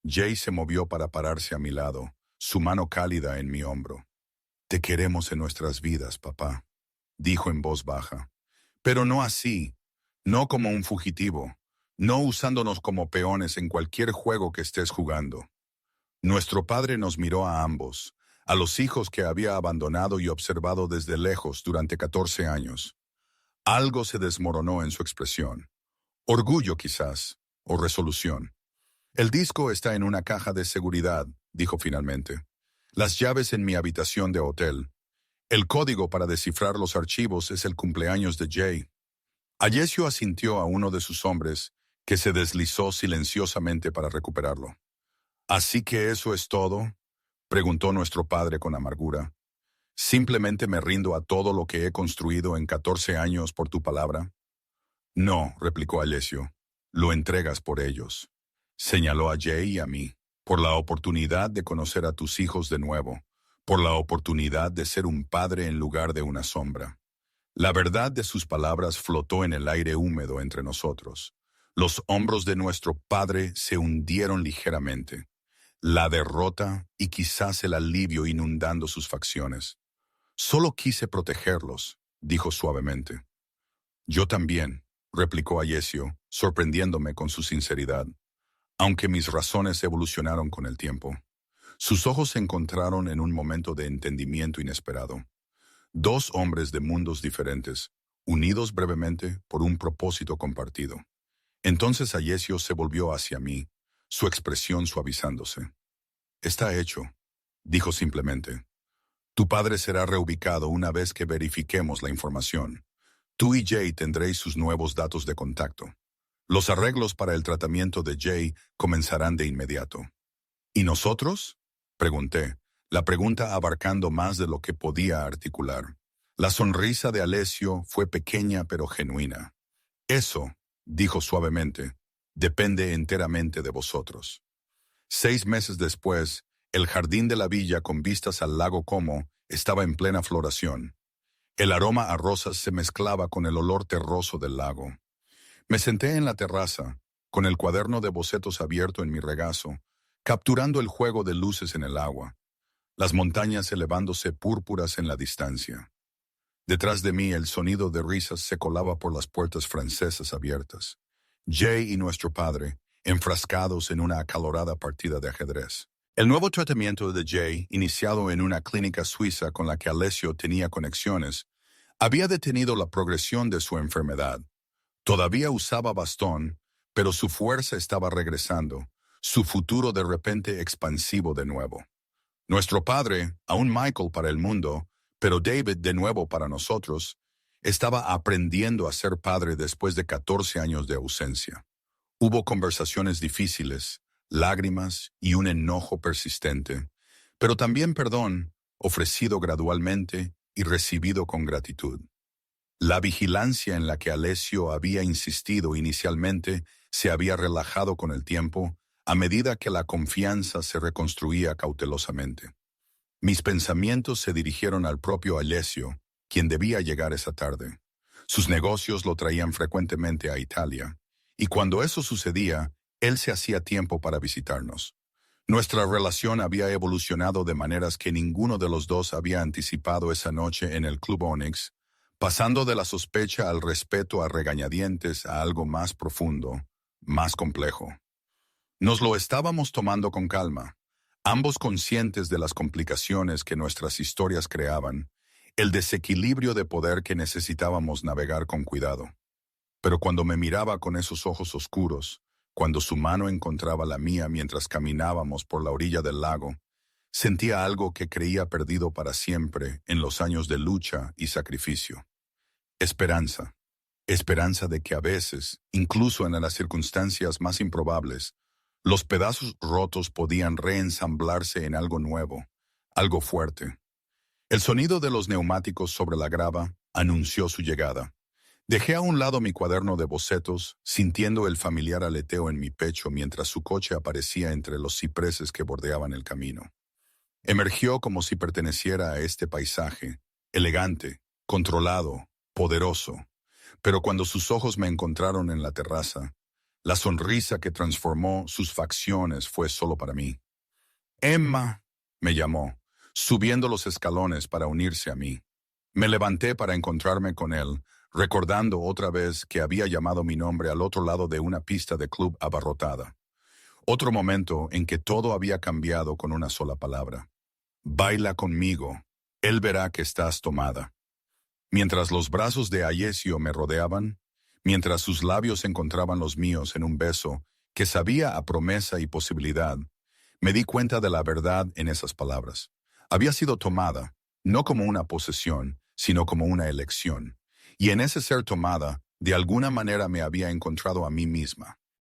Jay se movió para pararse a mi lado, su mano cálida en mi hombro. «Te queremos en nuestras vidas, papá», dijo en voz baja. «Pero no así, no como un fugitivo, no usándonos como peones en cualquier juego que estés jugando». Nuestro padre nos miró a ambos, a los hijos que había abandonado y observado desde lejos durante 14 años. Algo se desmoronó en su expresión. Orgullo quizás, o resolución. «El disco está en una caja de seguridad», dijo finalmente. «Las llaves en mi habitación de hotel. El código para descifrar los archivos es el cumpleaños de Jay». Ayesio asintió a uno de sus hombres, que se deslizó silenciosamente para recuperarlo. «¿Así que eso es todo?», preguntó nuestro padre con amargura. «¿Simplemente me rindo a todo lo que he construido en 14 años por tu palabra?». «No», replicó Alessio, «lo entregas por ellos». Señaló a Jay y a mí, «por la oportunidad de conocer a tus hijos de nuevo, por la oportunidad de ser un padre en lugar de una sombra». La verdad de sus palabras flotó en el aire húmedo entre nosotros. Los hombros de nuestro padre se hundieron ligeramente. La derrota y quizás el alivio inundando sus facciones. «Solo quise protegerlos», dijo suavemente. «Yo también», replicó Ayesio, sorprendiéndome con su sinceridad. aunque mis razones evolucionaron con el tiempo. Sus ojos se encontraron en un momento de entendimiento inesperado. Dos hombres de mundos diferentes, unidos brevemente por un propósito compartido. Entonces Ayesio se volvió hacia mí, su expresión suavizándose. «Está hecho», dijo simplemente. «Tu padre será reubicado una vez que verifiquemos la información. Tú y Jay tendréis sus nuevos datos de contacto. Los arreglos para el tratamiento de Jay comenzarán de inmediato». «¿Y nosotros?», pregunté, la pregunta abarcando más de lo que podía articular. La sonrisa de Alessio fue pequeña pero genuina. «Eso», dijo suavemente, «depende enteramente de vosotros». 6 meses después, el jardín de la villa con vistas al lago Como estaba en plena floración. El aroma a rosas se mezclaba con el olor terroso del lago. Me senté en la terraza, con el cuaderno de bocetos abierto en mi regazo, capturando el juego de luces en el agua, las montañas elevándose púrpuras en la distancia. Detrás de mí el sonido de risas se colaba por las puertas francesas abiertas. Jay y nuestro padre, enfrascados en una acalorada partida de ajedrez. El nuevo tratamiento de Jay, iniciado en una clínica suiza con la que Alessio tenía conexiones, había detenido la progresión de su enfermedad. Todavía usaba bastón, pero su fuerza estaba regresando, su futuro de repente expansivo de nuevo. Nuestro padre, aún Michael para el mundo, pero David de nuevo para nosotros, estaba aprendiendo a ser padre después de 14 años de ausencia. Hubo conversaciones difíciles, lágrimas y un enojo persistente, pero también perdón, ofrecido gradualmente y recibido con gratitud. La vigilancia en la que Alessio había insistido inicialmente se había relajado con el tiempo, a medida que la confianza se reconstruía cautelosamente. Mis pensamientos se dirigieron al propio Alessio, quien debía llegar esa tarde. Sus negocios lo traían frecuentemente a Italia, y cuando eso sucedía, él se hacía tiempo para visitarnos. Nuestra relación había evolucionado de maneras que ninguno de los dos había anticipado esa noche en el Club Onyx, pasando de la sospecha al respeto a regañadientes a algo más profundo, más complejo. Nos lo estábamos tomando con calma, ambos conscientes de las complicaciones que nuestras historias creaban, el desequilibrio de poder que necesitábamos navegar con cuidado. Pero cuando me miraba con esos ojos oscuros, cuando su mano encontraba la mía mientras caminábamos por la orilla del lago, sentía algo que creía perdido para siempre en los años de lucha y sacrificio. Esperanza. Esperanza de que a veces, incluso en las circunstancias más improbables, los pedazos rotos podían reensamblarse en algo nuevo, algo fuerte. El sonido de los neumáticos sobre la grava anunció su llegada. Dejé a un lado mi cuaderno de bocetos, sintiendo el familiar aleteo en mi pecho mientras su coche aparecía entre los cipreses que bordeaban el camino. Emergió como si perteneciera a este paisaje, elegante, controlado, poderoso. Pero cuando sus ojos me encontraron en la terraza, la sonrisa que transformó sus facciones fue solo para mí. «Emma», me llamó, subiendo los escalones para unirse a mí. Me levanté para encontrarme con él, recordando otra vez que había llamado mi nombre al otro lado de una pista de club abarrotada. Otro momento en que todo había cambiado con una sola palabra. «Baila conmigo, él verá que estás tomada». Mientras los brazos de Ayesio me rodeaban, mientras sus labios encontraban los míos en un beso que sabía a promesa y posibilidad, me di cuenta de la verdad en esas palabras. Había sido tomada, no como una posesión, sino como una elección. Y en ese ser tomada, de alguna manera me había encontrado a mí misma.